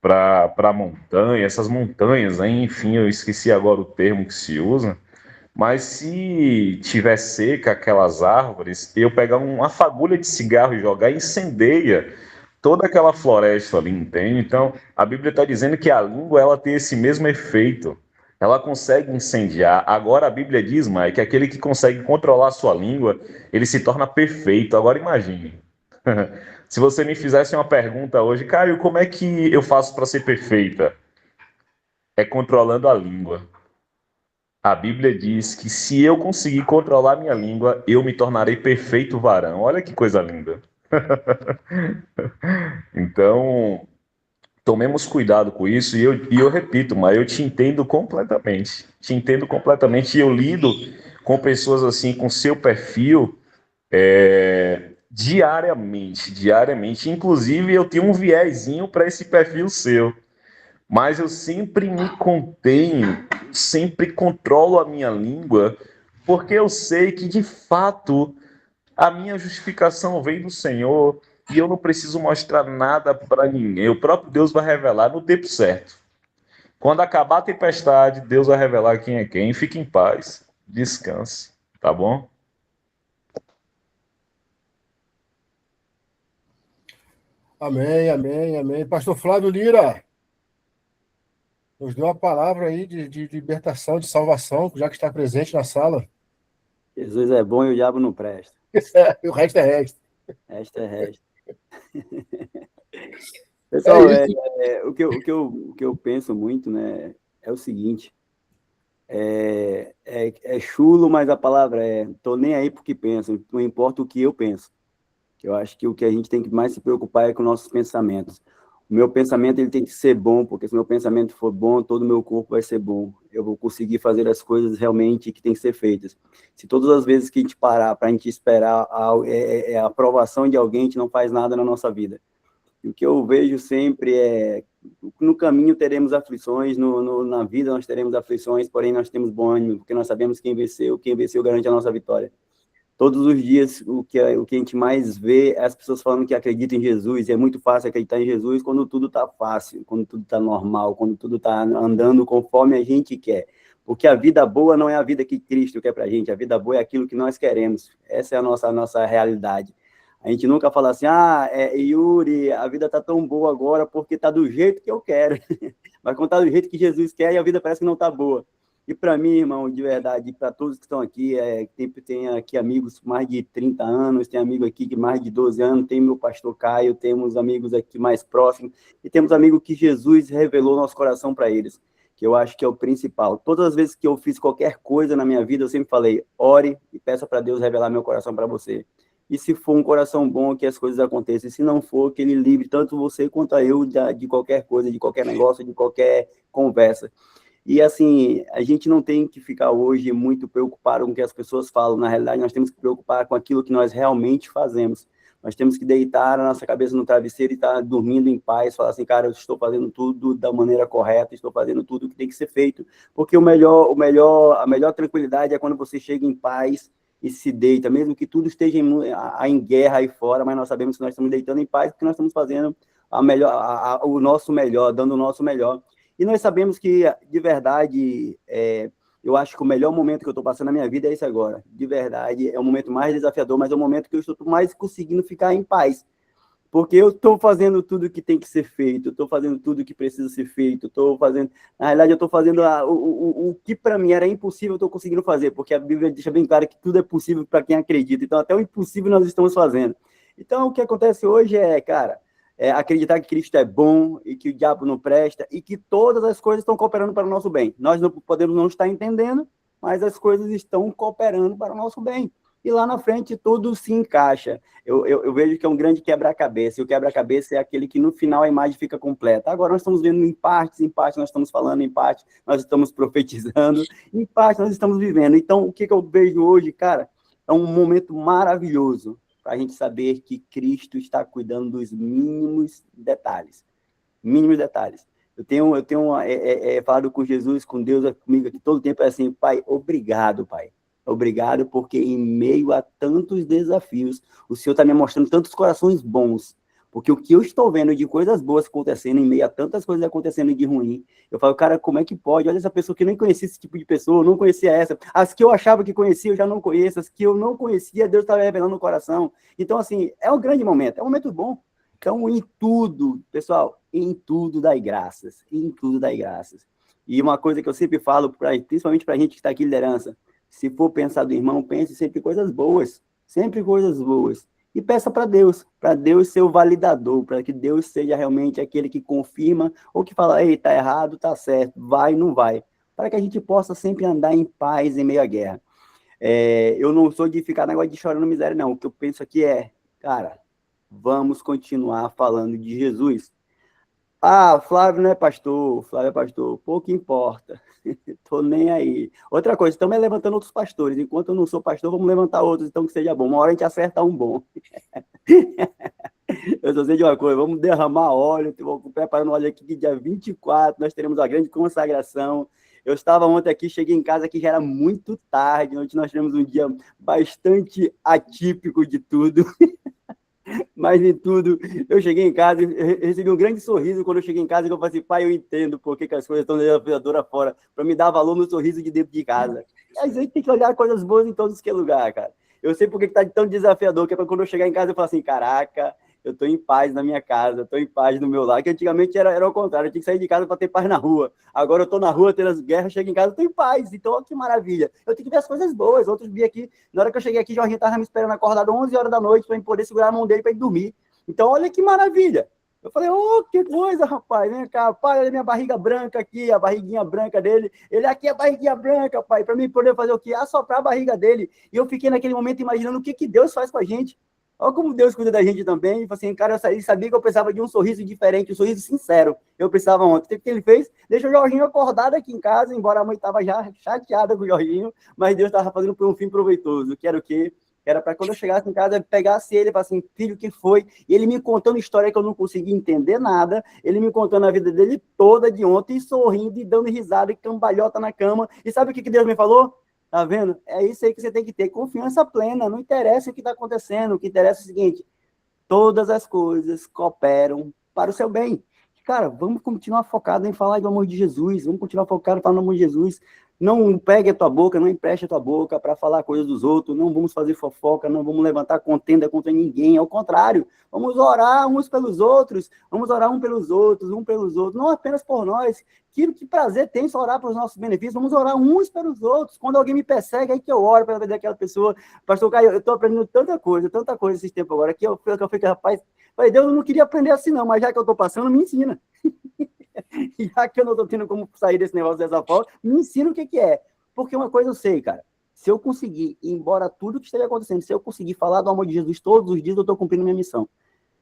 para a montanha, essas montanhas, aí, enfim, eu esqueci agora o termo que se usa, mas se tiver seca aquelas árvores, eu pegar uma fagulha de cigarro e jogar, incendeia toda aquela floresta ali, entende? Então, a Bíblia está dizendo que a língua ela tem esse mesmo efeito. Ela consegue incendiar. Agora a Bíblia diz, Mike, que aquele que consegue controlar a sua língua, ele se torna perfeito. Agora imagine. Se você me fizesse uma pergunta hoje, Caio, como é que eu faço para ser perfeita? É controlando a língua. A Bíblia diz que se eu conseguir controlar minha língua, eu me tornarei perfeito varão. Olha que coisa linda. Então, tomemos cuidado com isso. E eu repito, mas eu te entendo completamente. Te entendo completamente. E eu lido com pessoas assim, com seu perfil, diariamente, diariamente. Inclusive, eu tenho um viezinho para esse perfil seu. Mas eu sempre me contenho, sempre controlo a minha língua, porque eu sei que, de fato, a minha justificação vem do Senhor e eu não preciso mostrar nada para ninguém. O próprio Deus vai revelar no tempo certo. Quando acabar a tempestade, Deus vai revelar quem é quem. Fique em paz, descanse, tá bom? Amém, amém, amém. Pastor Flávio Lira, nos deu uma palavra aí de libertação, de salvação, já que está presente na sala. Jesus é bom e o diabo não presta. E o resto é resto. Resto é resto. Pessoal, É isso. o que eu penso muito, né, é o seguinte, é chulo, mas a palavra tô nem aí porque pensam, não importa o que eu penso. Eu acho que o que a gente tem que mais se preocupar é com nossos pensamentos. O meu pensamento ele tem que ser bom, porque se meu pensamento for bom, todo o meu corpo vai ser bom. Eu vou conseguir fazer as coisas realmente que tem que ser feitas. Se todas as vezes que a gente parar para a gente esperar a aprovação de alguém, a gente não faz nada na nossa vida. E o que eu vejo sempre é, no caminho teremos aflições, na vida nós teremos aflições, porém nós temos bom ânimo, porque nós sabemos quem venceu garante a nossa vitória. Todos os dias, o que a gente mais vê é as pessoas falando que acreditam em Jesus, e é muito fácil acreditar em Jesus quando tudo está fácil, quando tudo está normal, quando tudo está andando conforme a gente quer. Porque a vida boa não é a vida que Cristo quer para a gente, a vida boa é aquilo que nós queremos. Essa é a nossa realidade. A gente nunca fala assim, Yuri, a vida está tão boa agora porque está do jeito que eu quero. Mas quando está do jeito que Jesus quer, a vida parece que não está boa. E para mim, irmão, de verdade, para todos que estão aqui, tem aqui amigos mais de 30 anos, tem amigo aqui que mais de 12 anos, tem meu pastor Caio, temos amigos aqui mais próximos, e temos amigos que Jesus revelou nosso coração para eles, que eu acho que é o principal. Todas as vezes que eu fiz qualquer coisa na minha vida, eu sempre falei, ore e peça para Deus revelar meu coração para você. E se for um coração bom, que as coisas aconteçam. E se não for, que ele livre tanto você quanto eu de qualquer coisa, de qualquer negócio, de qualquer conversa. E, assim, a gente não tem que ficar hoje muito preocupado com o que as pessoas falam. Na realidade, nós temos que preocupar com aquilo que nós realmente fazemos. Nós temos que deitar a nossa cabeça no travesseiro e estar dormindo em paz, falar assim, cara, eu estou fazendo tudo da maneira correta, estou fazendo tudo o que tem que ser feito, porque a melhor tranquilidade é quando você chega em paz e se deita, mesmo que tudo esteja em guerra aí fora, mas nós sabemos que nós estamos deitando em paz porque nós estamos fazendo o nosso melhor, dando o nosso melhor. E nós sabemos que, de verdade, eu acho que o melhor momento que eu estou passando na minha vida é esse agora. De verdade, é o momento mais desafiador, mas é o momento que eu estou mais conseguindo ficar em paz. Porque eu estou fazendo tudo que tem que ser feito, estou fazendo tudo que precisa ser feito, estou fazendo... Na realidade, eu estou fazendo o que para mim era impossível, eu estou conseguindo fazer, porque a Bíblia deixa bem claro que tudo é possível para quem acredita. Então, até o impossível nós estamos fazendo. Então, o que acontece hoje cara... acreditar que Cristo é bom e que o diabo não presta e que todas as coisas estão cooperando para o nosso bem. Nós não podemos não estar entendendo, mas as coisas estão cooperando para o nosso bem. E lá na frente tudo se encaixa. Eu vejo que é um grande quebra-cabeça, e o quebra-cabeça é aquele que no final a imagem fica completa. Agora nós estamos vendo em partes nós estamos falando, em parte nós estamos profetizando, em parte nós estamos vivendo. Então, o que eu vejo hoje, cara, é um momento maravilhoso para a gente saber que Cristo está cuidando dos mínimos detalhes. Mínimos detalhes. Eu tenho falado com Jesus, com Deus, comigo aqui todo o tempo, é assim, Pai, obrigado, Pai. Obrigado, porque em meio a tantos desafios, o Senhor está me mostrando tantos corações bons. Porque o que eu estou vendo de coisas boas acontecendo, em meio a tantas coisas acontecendo de ruim, eu falo, cara, como é que pode? Olha essa pessoa que eu nem conhecia esse tipo de pessoa, eu não conhecia essa. As que eu achava que conhecia, eu já não conheço. As que eu não conhecia, Deus estava revelando no coração. Então, assim, é um grande momento, é um momento bom. Então, em tudo, pessoal, em tudo dai graças. Em tudo dai graças. E uma coisa que eu sempre falo, principalmente para a gente que está aqui em liderança, se for pensar do irmão, pense sempre coisas boas. Sempre coisas boas. E peça para Deus ser o validador, para que Deus seja realmente aquele que confirma, ou que fala, ei, tá errado, tá certo, vai, não vai, para que a gente possa sempre andar em paz em meio à guerra. Eu não sou de ficar negócio de chorando miséria, não. O que eu penso aqui cara, vamos continuar falando de Jesus. Flávio não é pastor, Flávio é pastor, pouco importa, tô nem aí. Outra coisa, estamos levantando outros pastores, enquanto eu não sou pastor, vamos levantar outros, então que seja bom, uma hora a gente acerta um bom. Eu só sei de uma coisa, vamos derramar óleo, vou preparando óleo aqui que dia 24, nós teremos a grande consagração. Eu estava ontem aqui, cheguei em casa que já era muito tarde, ontem nós tivemos um dia bastante atípico de tudo. Mas em tudo, eu cheguei em casa e recebi um grande sorriso quando eu cheguei em casa, e eu falei assim, pai, eu entendo por que as coisas estão desafiadoras fora, para me dar valor no sorriso de dentro de casa. E a gente tem que olhar coisas boas em todos que lugar, cara. Eu sei por que está tão desafiador, que é para quando eu chegar em casa eu falar assim, caraca, eu estou em paz na minha casa, eu estou em paz no meu lar, que antigamente era o contrário, eu tinha que sair de casa para ter paz na rua. Agora eu estou na rua, tendo as guerras, chego em casa, estou em paz. Então, olha que maravilha. Eu tenho que ver as coisas boas. Outros dias aqui, na hora que eu cheguei aqui, Jorginho estava me esperando acordado 11 horas da noite para eu poder segurar a mão dele para ele dormir. Então, olha que maravilha. Eu falei, oh, que coisa, rapaz, vem cá, pai, olha a minha barriga branca aqui, a barriguinha branca dele. Ele, aqui é a barriguinha branca, pai, para mim poder fazer o quê? Assoprar a barriga dele. E eu fiquei naquele momento imaginando o que Deus faz com a gente. Olha como Deus cuida da gente também. Assim, cara, eu sabia que eu precisava de um sorriso diferente, um sorriso sincero. Eu precisava ontem. O que ele fez? Deixou o Jorginho acordado aqui em casa, embora a mãe estava já chateada com o Jorginho, mas Deus estava fazendo por um fim proveitoso. Que era o quê? Era para quando eu chegasse em casa, eu pegasse ele e falasse assim, filho, o que foi? E ele me contando história que eu não conseguia entender nada, ele me contando a vida dele toda de ontem, sorrindo e dando risada e cambalhota na cama. E sabe o que Deus me falou? Tá vendo? É isso aí que você tem que ter, confiança plena, não interessa o que está acontecendo, o que interessa é o seguinte, todas as coisas cooperam para o seu bem. Cara, vamos continuar focado em falar do amor de Jesus, vamos continuar focado em falar do amor de Jesus. Não pegue a tua boca, não empreste a tua boca para falar coisas dos outros, não vamos fazer fofoca, não vamos levantar contenda contra ninguém, ao contrário, vamos orar uns pelos outros, vamos orar um pelos outros, não apenas por nós. Que prazer tem só orar para os nossos benefícios, vamos orar uns pelos outros. Quando alguém me persegue, aí que eu oro para ver daquela pessoa. Pastor Caio, eu estou aprendendo tanta coisa esses tempos agora, que eu fico, rapaz, falei, Deus, eu não queria aprender assim não, mas já que eu estou passando, me ensina. Já que eu não estou tendo como sair desse negócio dessa forma, me ensina o que é. Porque uma coisa eu sei, cara, se eu conseguir, embora tudo que esteja acontecendo, se eu conseguir falar do amor de Jesus todos os dias, eu estou cumprindo minha missão.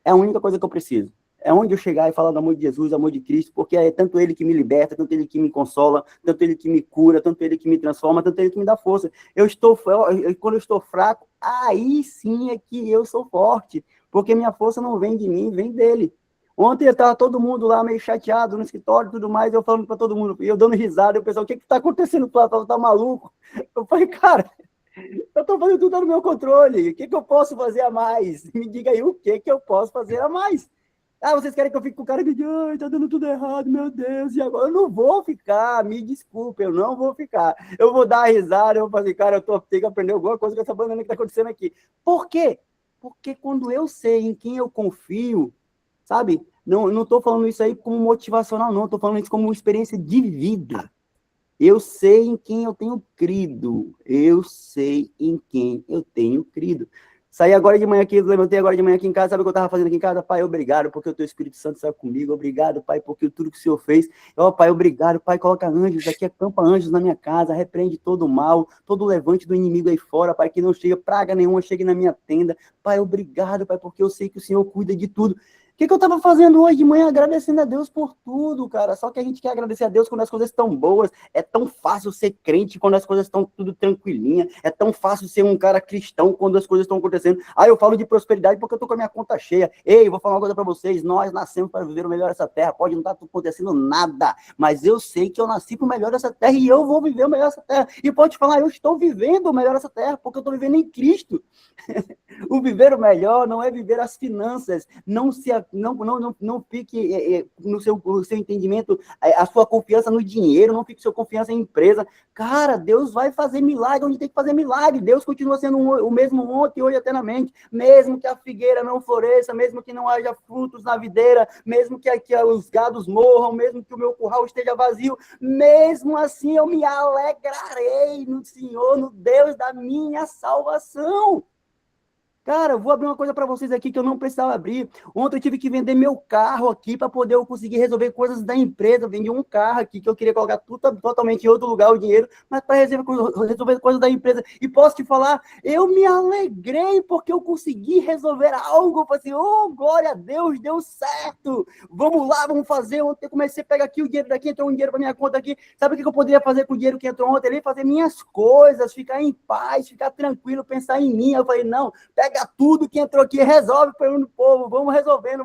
É a única coisa que eu preciso. É onde eu chegar e falar do amor de Jesus, do amor de Cristo, porque é tanto Ele que me liberta, tanto Ele que me consola, tanto Ele que me cura, tanto Ele que me transforma, tanto Ele que me dá força. Quando eu estou fraco, aí sim é que eu sou forte, porque minha força não vem de mim, vem dEle. Ontem estava todo mundo lá meio chateado no escritório e tudo mais, eu falando para todo mundo, e eu dando risada, e o pessoal, o que está acontecendo? Tá maluco? Eu falei, cara, eu estou fazendo tudo no meu controle, o que eu posso fazer a mais? Me diga aí o que eu posso fazer a mais. Ah, vocês querem que eu fique com o cara que diz, ai, tá dando tudo errado, meu Deus, e agora? Eu não vou ficar, me desculpe, eu não vou ficar. Eu vou dar a risada, eu vou fazer, cara, tenho que aprender alguma coisa com essa banana que tá acontecendo aqui. Por quê? Porque quando eu sei em quem eu confio, sabe? Não estou falando isso aí como motivacional, não, estou falando isso como uma experiência de vida. Eu sei em quem eu tenho crido. Eu sei em quem eu tenho crido. Saí agora de manhã aqui, levantei agora de manhã aqui em casa, sabe o que eu estava fazendo aqui em casa? Pai, obrigado, porque o teu Espírito Santo está comigo. Obrigado, Pai, porque tudo que o Senhor fez. Pai, obrigado, Pai, coloca anjos aqui, acampa anjos na minha casa, repreende todo o mal, todo o levante do inimigo aí fora, Pai, que não chega praga nenhuma, chegue na minha tenda. Pai, obrigado, Pai, porque eu sei que o Senhor cuida de tudo. O que eu estava fazendo hoje de manhã? Agradecendo a Deus por tudo, cara. Só que a gente quer agradecer a Deus quando as coisas estão boas. É tão fácil ser crente quando as coisas estão tudo tranquilinha. É tão fácil ser um cara cristão quando as coisas estão acontecendo. Eu falo de prosperidade porque eu tô com a minha conta cheia. Ei, vou falar uma coisa para vocês. Nós nascemos para viver o melhor dessa terra. Pode não estar acontecendo nada, mas eu sei que eu nasci para o melhor dessa terra e eu vou viver o melhor dessa terra. E pode falar, eu estou vivendo o melhor dessa terra porque eu estou vivendo em Cristo. O viver o melhor não é viver as finanças. Não fique no seu entendimento, a sua confiança no dinheiro, não fique sua confiança em empresa. Cara, Deus vai fazer milagre onde tem que fazer milagre. Deus continua sendo o mesmo ontem, hoje, eternamente. Mesmo que a figueira não floresça, mesmo que não haja frutos na videira, mesmo que os gados morram, mesmo que o meu curral esteja vazio, mesmo assim eu me alegrarei no Senhor, no Deus da minha salvação. Cara, eu vou abrir uma coisa para vocês aqui que eu não precisava abrir. Ontem eu tive que vender meu carro aqui para poder eu conseguir resolver coisas da empresa. Eu vendi um carro aqui que eu queria colocar tudo totalmente em outro lugar o dinheiro, mas para resolver coisas da empresa. E posso te falar, eu me alegrei porque eu consegui resolver algo. Eu falei assim, oh, glória a Deus, deu certo. Vamos lá, vamos fazer. Ontem eu comecei a pegar aqui o dinheiro daqui, entrou um dinheiro para minha conta aqui. Sabe o que eu poderia fazer com o dinheiro que entrou ontem ali? Fazer minhas coisas, ficar em paz, ficar tranquilo, pensar em mim. Eu falei, não, pega tudo que entrou aqui, resolve para o povo, vamos resolvendo.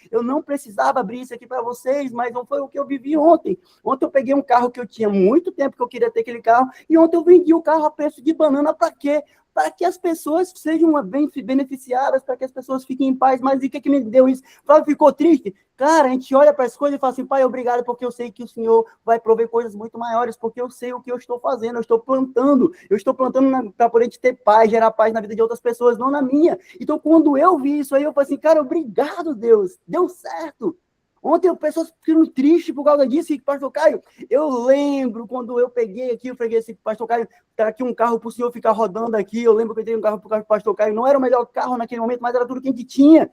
Eu não precisava abrir isso aqui para vocês, mas não foi o que eu vivi ontem. Ontem eu peguei um carro que eu tinha muito tempo que eu queria ter aquele carro, e ontem eu vendi o carro a preço de banana. Para quê? Para que as pessoas sejam bem beneficiadas, para que as pessoas fiquem em paz. Mas e o que me deu isso? Flávio ficou triste? Cara, a gente olha para as coisas e fala assim, Pai, obrigado, porque eu sei que o Senhor vai prover coisas muito maiores, porque eu sei o que eu estou fazendo, eu estou plantando para poder ter paz, gerar paz na vida de outras pessoas, não na minha. Então, quando eu vi isso aí, eu falei assim, cara, obrigado, Deus, deu certo. Ontem pessoas ficaram tristes por causa disso, e pastor Caio, eu lembro quando eu peguei aqui, eu falei assim, pastor Caio, tá aqui um carro para o senhor ficar rodando aqui, eu lembro que eu tenho um carro para o pastor Caio, não era o melhor carro naquele momento, mas era tudo que a gente tinha.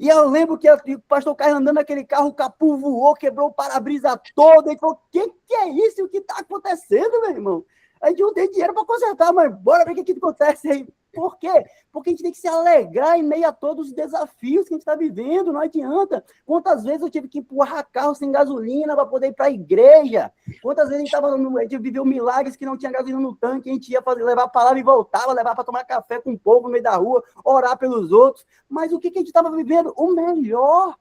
E eu lembro que o pastor Carlos andando naquele carro, o capô voou, quebrou o para-brisa todo. Ele falou, o que é isso? O que está acontecendo, meu irmão? A gente não tem dinheiro para consertar, mas bora ver o que acontece aí. Por quê? Porque a gente tem que se alegrar em meio a todos os desafios que a gente está vivendo, não adianta. Quantas vezes eu tive que empurrar carro sem gasolina para poder ir para a igreja? Quantas vezes a gente viveu milagres que não tinha gasolina no tanque, a gente ia levar a palavra e voltava, levar para tomar café com o povo no meio da rua, orar pelos outros. Mas o que a gente estava vivendo? O melhor.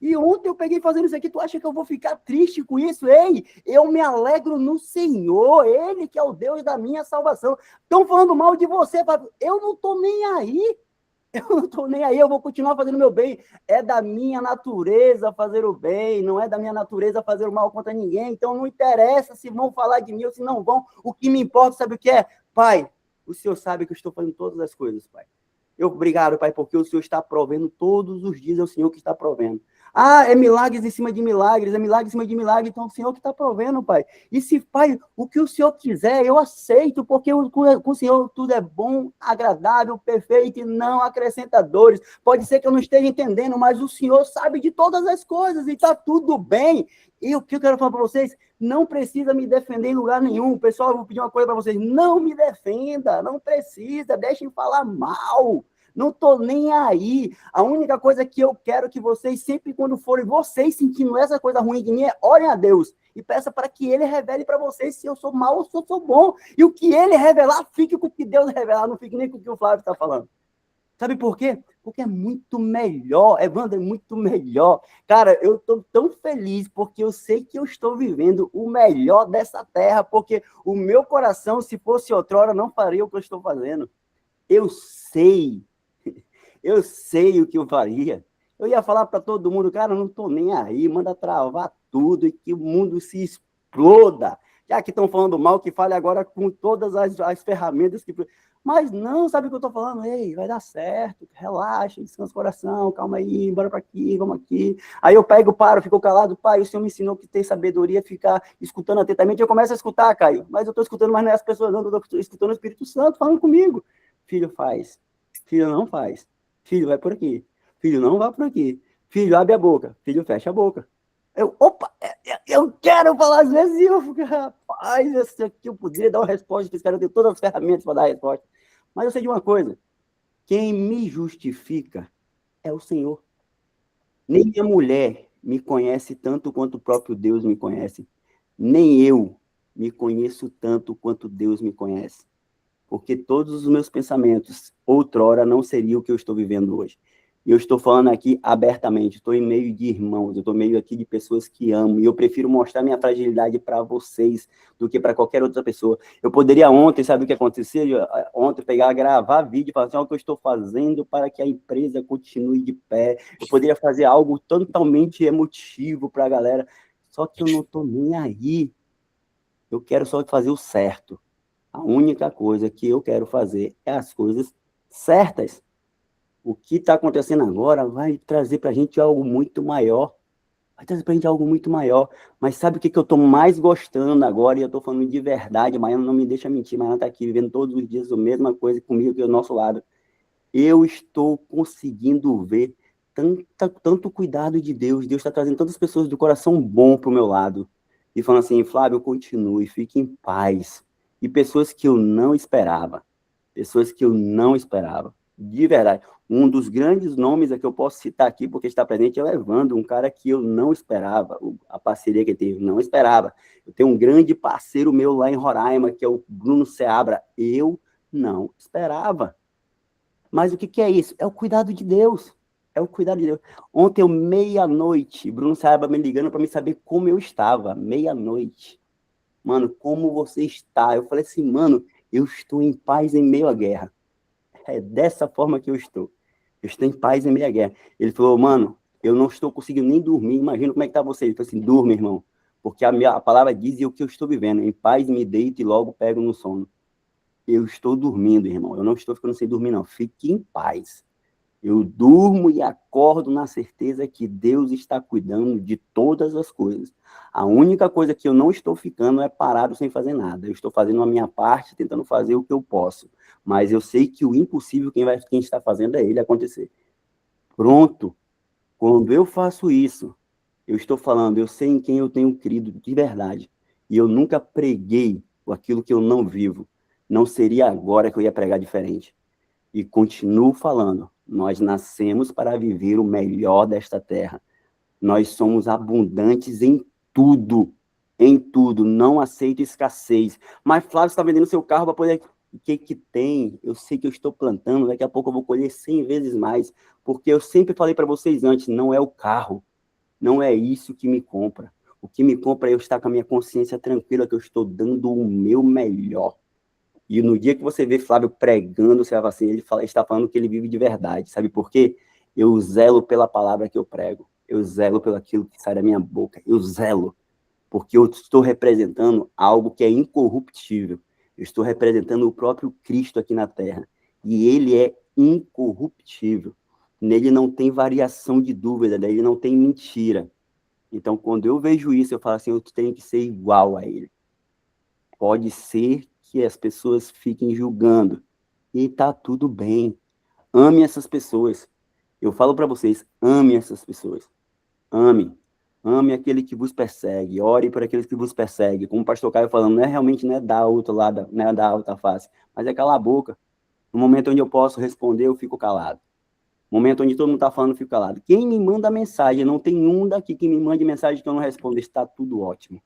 E ontem eu peguei fazendo isso aqui, tu acha que eu vou ficar triste com isso? Ei, eu me alegro no Senhor, Ele que é o Deus da minha salvação. Estão falando mal de você, eu não estou nem aí. Eu não estou nem aí, eu vou continuar fazendo o meu bem. É da minha natureza fazer o bem, não é da minha natureza fazer o mal contra ninguém. Então não interessa se vão falar de mim ou se não vão. O que me importa, sabe o que é? Pai, o Senhor sabe que eu estou fazendo todas as coisas, Pai. Obrigado, Pai, porque o Senhor está provendo todos os dias, é o Senhor que está provendo. Ah, é milagres em cima de milagres, é milagre em cima de milagre, então é o Senhor que está provendo, Pai. E se, Pai, o que o Senhor quiser, eu aceito, porque com o Senhor tudo é bom, agradável, perfeito e não acrescenta dores. Pode ser que eu não esteja entendendo, mas o Senhor sabe de todas as coisas e está tudo bem. E o que eu quero falar para vocês, não precisa me defender em lugar nenhum. Pessoal, eu vou pedir uma coisa para vocês, não me defenda, não precisa, deixem falar mal. Não estou nem aí. A única coisa que eu quero que vocês, sempre quando forem vocês sentindo essa coisa ruim de mim, é orem a Deus e peça para que Ele revele para vocês se eu sou mau ou se eu sou bom. E o que Ele revelar, fique com o que Deus revelar, não fique nem com o que o Flávio está falando. Sabe por quê? Porque é muito melhor, Evandro, é muito melhor. Cara, eu estou tão feliz porque eu sei que eu estou vivendo o melhor dessa terra, porque o meu coração, se fosse outrora, não faria o que eu estou fazendo. Eu sei o que eu faria. Eu ia falar para todo mundo, cara, não estou nem aí, manda travar tudo e que o mundo se exploda. Já que estão falando mal, que fale agora com todas as ferramentas que... Mas não, sabe o que eu estou falando? Ei, vai dar certo, relaxa, descansa o coração, calma aí, bora para aqui, vamos aqui. Aí eu paro, fico calado, pai, o Senhor me ensinou que ter sabedoria é ficar escutando atentamente. Eu começo a escutar, Caio, mas eu estou escutando, mas não é as pessoas, não, eu estou escutando o Espírito Santo falando comigo. Filho, faz. Filho, não faz. Filho, vai por aqui. Filho, não vai por aqui. Filho, abre a boca. Filho, fecha a boca. Eu quero falar às vezes e eu fico, rapaz, esse aqui eu poderia dar uma resposta, esse cara tem todas as ferramentas para dar a resposta. Mas eu sei de uma coisa, quem me justifica é o Senhor. Nem minha mulher me conhece tanto quanto o próprio Deus me conhece. Nem eu me conheço tanto quanto Deus me conhece. Porque todos os meus pensamentos, outrora, não seriam o que eu estou vivendo hoje. E eu estou falando aqui abertamente, estou em meio de irmãos, eu estou meio aqui de pessoas que amo, e eu prefiro mostrar minha fragilidade para vocês do que para qualquer outra pessoa. Eu poderia ontem, sabe o que aconteceu? Ontem pegar, gravar vídeo e falar assim, o que eu estou fazendo para que a empresa continue de pé. Eu poderia fazer algo totalmente emotivo para a galera, só que eu não estou nem aí. Eu quero só fazer o certo. A única coisa que eu quero fazer é as coisas certas. O que está acontecendo agora vai trazer para a gente algo muito maior. Vai trazer para a gente algo muito maior. Mas sabe o que eu estou mais gostando agora? E eu estou falando de verdade. Maiana não me deixa mentir. Maiana está aqui vivendo todos os dias a mesma coisa comigo aqui do nosso lado. Eu estou conseguindo ver tanto cuidado de Deus. Deus está trazendo tantas pessoas do coração bom para o meu lado. E falando assim, Flávio, continue, fique em paz. E pessoas que eu não esperava. Pessoas que eu não esperava. De verdade. Um dos grandes nomes que eu posso citar aqui, porque está presente, é o Evandro, um cara que eu não esperava. A parceria que ele teve, não esperava. Eu tenho um grande parceiro meu lá em Roraima, que é o Bruno Seabra. Eu não esperava. Mas o que é isso? É o cuidado de Deus. É o cuidado de Deus. Ontem, meia-noite, Bruno Seabra me ligando para me saber como eu estava. Meia-noite. Mano, como você está? Eu falei assim, mano, eu estou em paz em meio à guerra. É dessa forma que eu estou. Eu estou em paz em meio à guerra. Ele falou, mano, eu não estou conseguindo nem dormir. Imagina como é que está você. Ele falou assim, durma, irmão. Porque a palavra diz o que eu estou vivendo. Em paz me deito e logo pego no sono. Eu estou dormindo, irmão. Eu não estou ficando sem dormir, não. Fique em paz. Eu durmo e acordo na certeza que Deus está cuidando de todas as coisas. A única coisa que eu não estou ficando é parado sem fazer nada. Eu estou fazendo a minha parte, tentando fazer o que eu posso. Mas eu sei que o impossível, quem está fazendo é ele acontecer. Pronto. Quando eu faço isso, eu estou falando, eu sei em quem eu tenho crido de verdade. E eu nunca preguei aquilo que eu não vivo. Não seria agora que eu ia pregar diferente. E continuo falando, nós nascemos para viver o melhor desta terra. Nós somos abundantes em tudo. Em tudo. Não aceito escassez. Mas Flávio está vendendo seu carro para poder... O que tem? Eu sei que eu estou plantando, daqui a pouco eu vou colher 100 vezes mais. Porque eu sempre falei para vocês antes, não é o carro. Não é isso que me compra. O que me compra é eu estar com a minha consciência tranquila, que eu estou dando o meu melhor. E no dia que você vê Flávio pregando, você vai assim, ele está falando que ele vive de verdade. Sabe por quê? Eu zelo pela palavra que eu prego. Eu zelo pelo aquilo que sai da minha boca. Eu zelo. Porque eu estou representando algo que é incorruptível. Eu estou representando o próprio Cristo aqui na Terra. E ele é incorruptível. Nele não tem variação de dúvida, nele não tem mentira. Então, quando eu vejo isso, eu falo assim, eu tenho que ser igual a ele. Pode ser que as pessoas fiquem julgando. E tá tudo bem. Ame essas pessoas. Eu falo para vocês, ame essas pessoas. Ame. Ame aquele que vos persegue. Ore por aqueles que vos perseguem. Como o pastor Caio falando, não é dar outro lado, não é dar outra face, mas é calar a boca. No momento onde eu posso responder, eu fico calado. No momento onde todo mundo está falando, eu fico calado. Quem me manda mensagem, não tem um daqui que me mande mensagem que eu não respondo. Está tudo ótimo.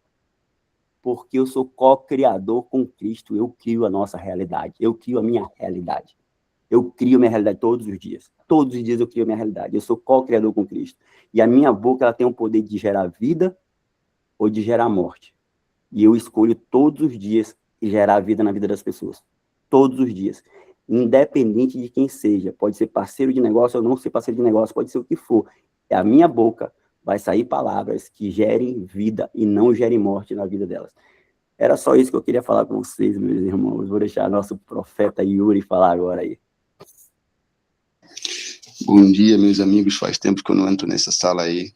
Porque eu sou co-criador com Cristo. Eu crio a nossa realidade. Eu crio a minha realidade. Eu crio minha realidade todos os dias. Todos os dias eu crio minha realidade. Eu sou co-criador com Cristo. E a minha boca, ela tem o poder de gerar vida ou de gerar morte. E eu escolho todos os dias gerar vida na vida das pessoas. Todos os dias. Independente de quem seja. Pode ser parceiro de negócio ou não ser parceiro de negócio. Pode ser o que for. A minha boca vai sair palavras que gerem vida e não gerem morte na vida delas. Era só isso que eu queria falar com vocês, meus irmãos. Vou deixar nosso profeta Yuri falar agora aí. Bom dia, meus amigos. Faz tempo que eu não entro nessa sala aí,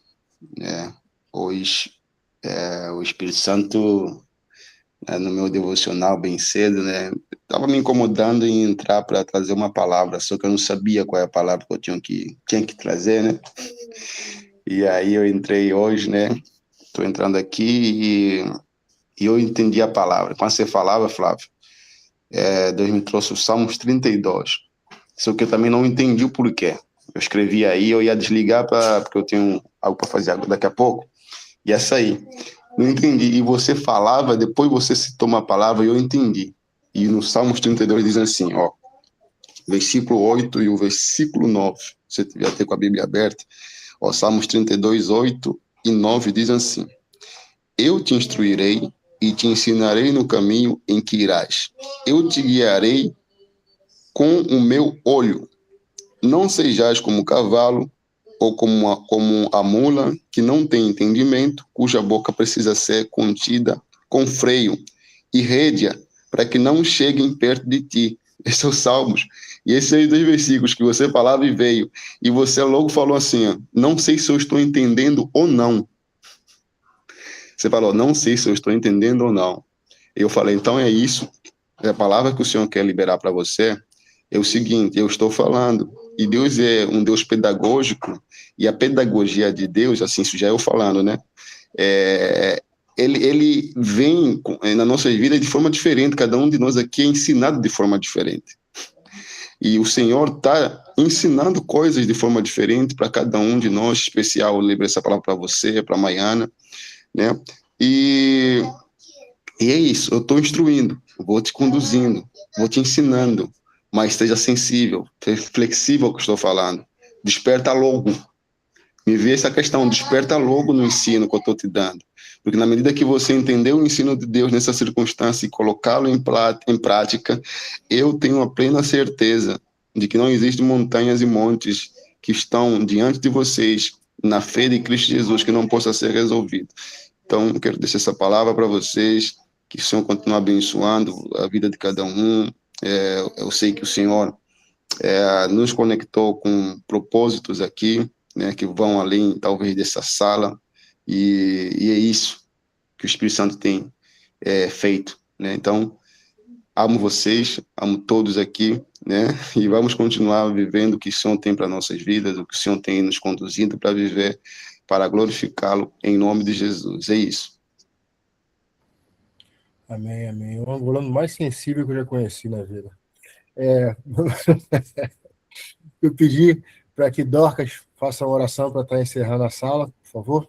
né? Hoje, o Espírito Santo, no meu devocional bem cedo, né, estava me incomodando em entrar para trazer uma palavra, só que eu não sabia qual é a palavra que eu tinha que trazer, né? E aí eu entrei hoje, né? Estou entrando aqui e eu entendi a palavra. Quando você falava, Flávio, Deus me trouxe o Salmos 32, só que eu também não entendi o porquê. Eu escrevi aí, eu ia desligar porque eu tenho algo para fazer daqui a pouco, ia sair. Não entendi. E você falava, depois você citou uma palavra e eu entendi. E no Salmos 32 diz assim, ó, versículo 8 e o versículo 9, você já tem com a Bíblia aberta, ó, Salmos 32, 8 e 9 diz assim, eu te instruirei e te ensinarei no caminho em que irás. Eu te guiarei com o meu olho. Não sejais como o cavalo ou como a mula que não tem entendimento, cuja boca precisa ser contida com freio e rédea para que não cheguem perto de ti. Esses são os Salmos. E esses são os dois versículos que você falava e veio. E você logo falou assim, ó, não sei se eu estou entendendo ou não. Você falou, não sei se eu estou entendendo ou não. Eu falei, então é isso. A palavra que o Senhor quer liberar para você é o seguinte, eu estou falando. E Deus é um Deus pedagógico, e a pedagogia de Deus, assim, isso já eu falando, né? Ele vem na nossa vida de forma diferente, cada um de nós aqui é ensinado de forma diferente. E o Senhor está ensinando coisas de forma diferente para cada um de nós, especial, eu liberei essa palavra para você, para a Maiana, né? E é isso, eu estou instruindo, vou te conduzindo, vou te ensinando, mas esteja sensível, flexível ao que estou falando. Desperta logo. Me vê essa questão, desperta logo no ensino que eu estou te dando. Porque na medida que você entender o ensino de Deus nessa circunstância e colocá-lo em prática, eu tenho a plena certeza de que não existem montanhas e montes que estão diante de vocês, na fé de Cristo Jesus, que não possa ser resolvido. Então, eu quero deixar essa palavra para vocês, que o Senhor continue abençoando a vida de cada um. Eu sei que o Senhor nos conectou com propósitos aqui, né, que vão além, talvez, dessa sala, e é isso que o Espírito Santo tem feito, né? Então, amo vocês, amo todos aqui, né? E vamos continuar vivendo o que o Senhor tem para nossas vidas, o que o Senhor tem nos conduzido para viver, para glorificá-lo em nome de Jesus. É isso. Amém, amém. O angolano mais sensível que eu já conheci na vida. Eu pedi para que Dorcas faça uma oração para estar encerrando a sala, por favor.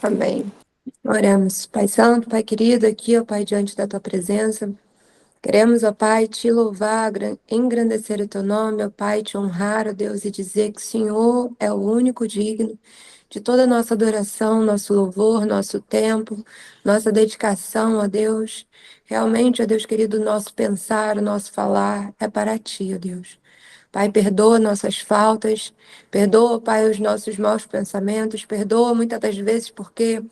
Amém. Oremos. Pai Santo, Pai querido, aqui, ó Pai, diante da Tua presença, queremos, ó Pai, Te louvar, engrandecer o Teu nome, ó Pai, Te honrar, ó Deus, e dizer que o Senhor é o único digno de toda a nossa adoração, nosso louvor, nosso tempo, nossa dedicação, ó Deus. Realmente, ó Deus querido, o nosso pensar, o nosso falar é para Ti, ó Deus. Pai, perdoa nossas faltas, perdoa, Pai, os nossos maus pensamentos, perdoa muitas das vezes porque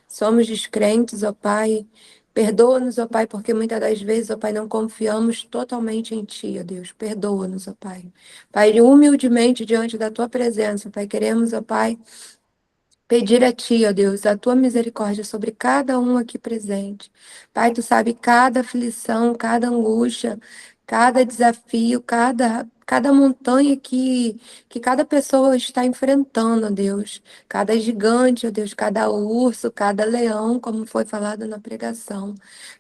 somos descrentes, ó Pai. Perdoa-nos, ó Pai, porque muitas das vezes, ó Pai, não confiamos totalmente em Ti, ó Deus. Perdoa-nos, ó Pai. Pai, humildemente diante da Tua presença, Pai, queremos, ó Pai, pedir a Ti, ó Deus, a Tua misericórdia sobre cada um aqui presente. Pai, Tu sabe cada aflição, cada angústia, cada desafio, cada montanha que cada pessoa está enfrentando, ó Deus. Cada gigante, ó Deus, cada urso, cada leão, como foi falado na pregação.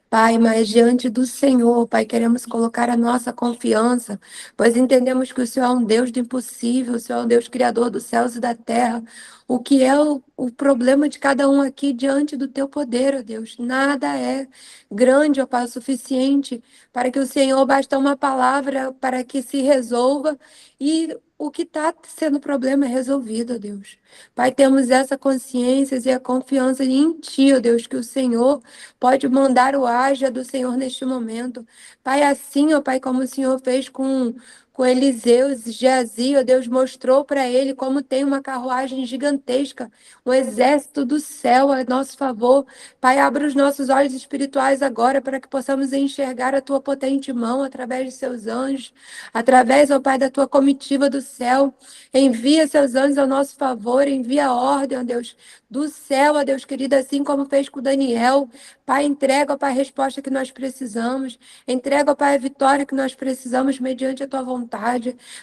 Pai, mas diante do Senhor, Pai, queremos colocar a nossa confiança, pois entendemos que o Senhor é um Deus do impossível, o Senhor é um Deus criador dos céus e da terra. O que é o problema de cada um aqui diante do teu poder, ó Deus? Nada é grande, ó Pai, o suficiente para que o Senhor basta uma palavra para que se resolva e o que está sendo problema é resolvido, ó Deus. Pai, temos essa consciência e a confiança em Ti, ó Deus, que o Senhor pode mandar o haja do Senhor neste momento. Pai, assim, ó Pai, como o Senhor fez com Eliseu, Geazi, ó Deus, mostrou para ele como tem uma carruagem gigantesca, um exército do céu a nosso favor. Pai, abra os nossos olhos espirituais agora para que possamos enxergar a Tua potente mão através de Seus anjos, através, ó Pai, da Tua comitiva do céu. Envia Seus anjos ao nosso favor, envia a ordem, ó Deus, do céu, ó Deus querido, assim como fez com Daniel. Pai, entrega, ó Pai, a resposta que nós precisamos. Entrega, ó Pai, a vitória que nós precisamos mediante a Tua vontade.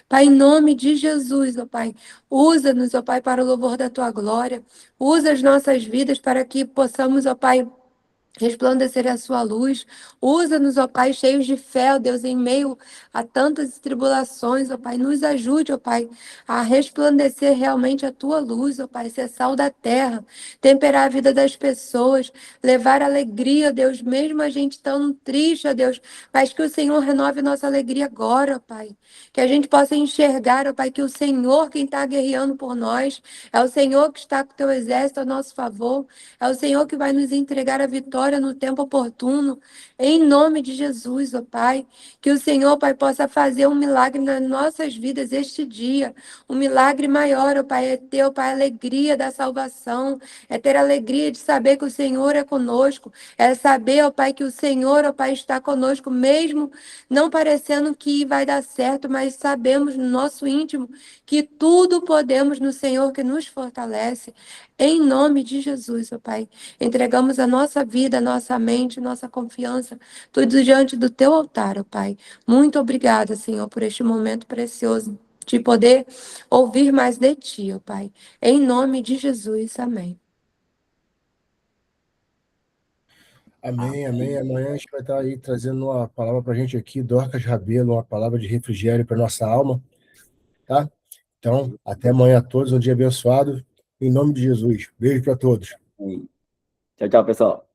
Pai, em nome de Jesus, ó Pai, usa-nos, ó Pai, para o louvor da Tua glória. Usa as nossas vidas para que possamos, ó Pai, resplandecer a sua luz. Usa-nos, ó Pai, cheios de fé, ó Deus, em meio a tantas tribulações, ó Pai. Nos ajude, ó Pai, a resplandecer realmente a tua luz, ó Pai, ser sal da terra, temperar a vida das pessoas, levar alegria, ó Deus, mesmo a gente tão triste, ó Deus, mas que o Senhor renove nossa alegria agora, ó Pai. Que a gente possa enxergar, ó Pai, que o Senhor quem está guerreando por nós, é o Senhor que está com o teu exército a nosso favor, é o Senhor que vai nos entregar a vitória no tempo oportuno, em nome de Jesus, ó Pai. Que o Senhor, Pai, possa fazer um milagre nas nossas vidas este dia. Um milagre maior, ó Pai, é ter, ó Pai, a alegria da salvação, é ter a alegria de saber que o Senhor é conosco, é saber, ó Pai, que o Senhor, ó Pai, está conosco, mesmo não parecendo que vai dar certo, mas sabemos no nosso íntimo que tudo podemos no Senhor que nos fortalece. Em nome de Jesus, ó Pai, entregamos a nossa vida, a nossa mente, nossa confiança, tudo diante do Teu altar, ó Pai. Muito obrigada, Senhor, por este momento precioso de poder ouvir mais de Ti, ó Pai. Em nome de Jesus, amém. Amém, amém. Amanhã a gente vai estar aí trazendo uma palavra para a gente aqui, Dorcas Rabelo, uma palavra de refrigério para nossa alma, tá? Então, até amanhã a todos, um dia abençoado, em nome de Jesus. Beijo para todos. Tchau, tchau, pessoal.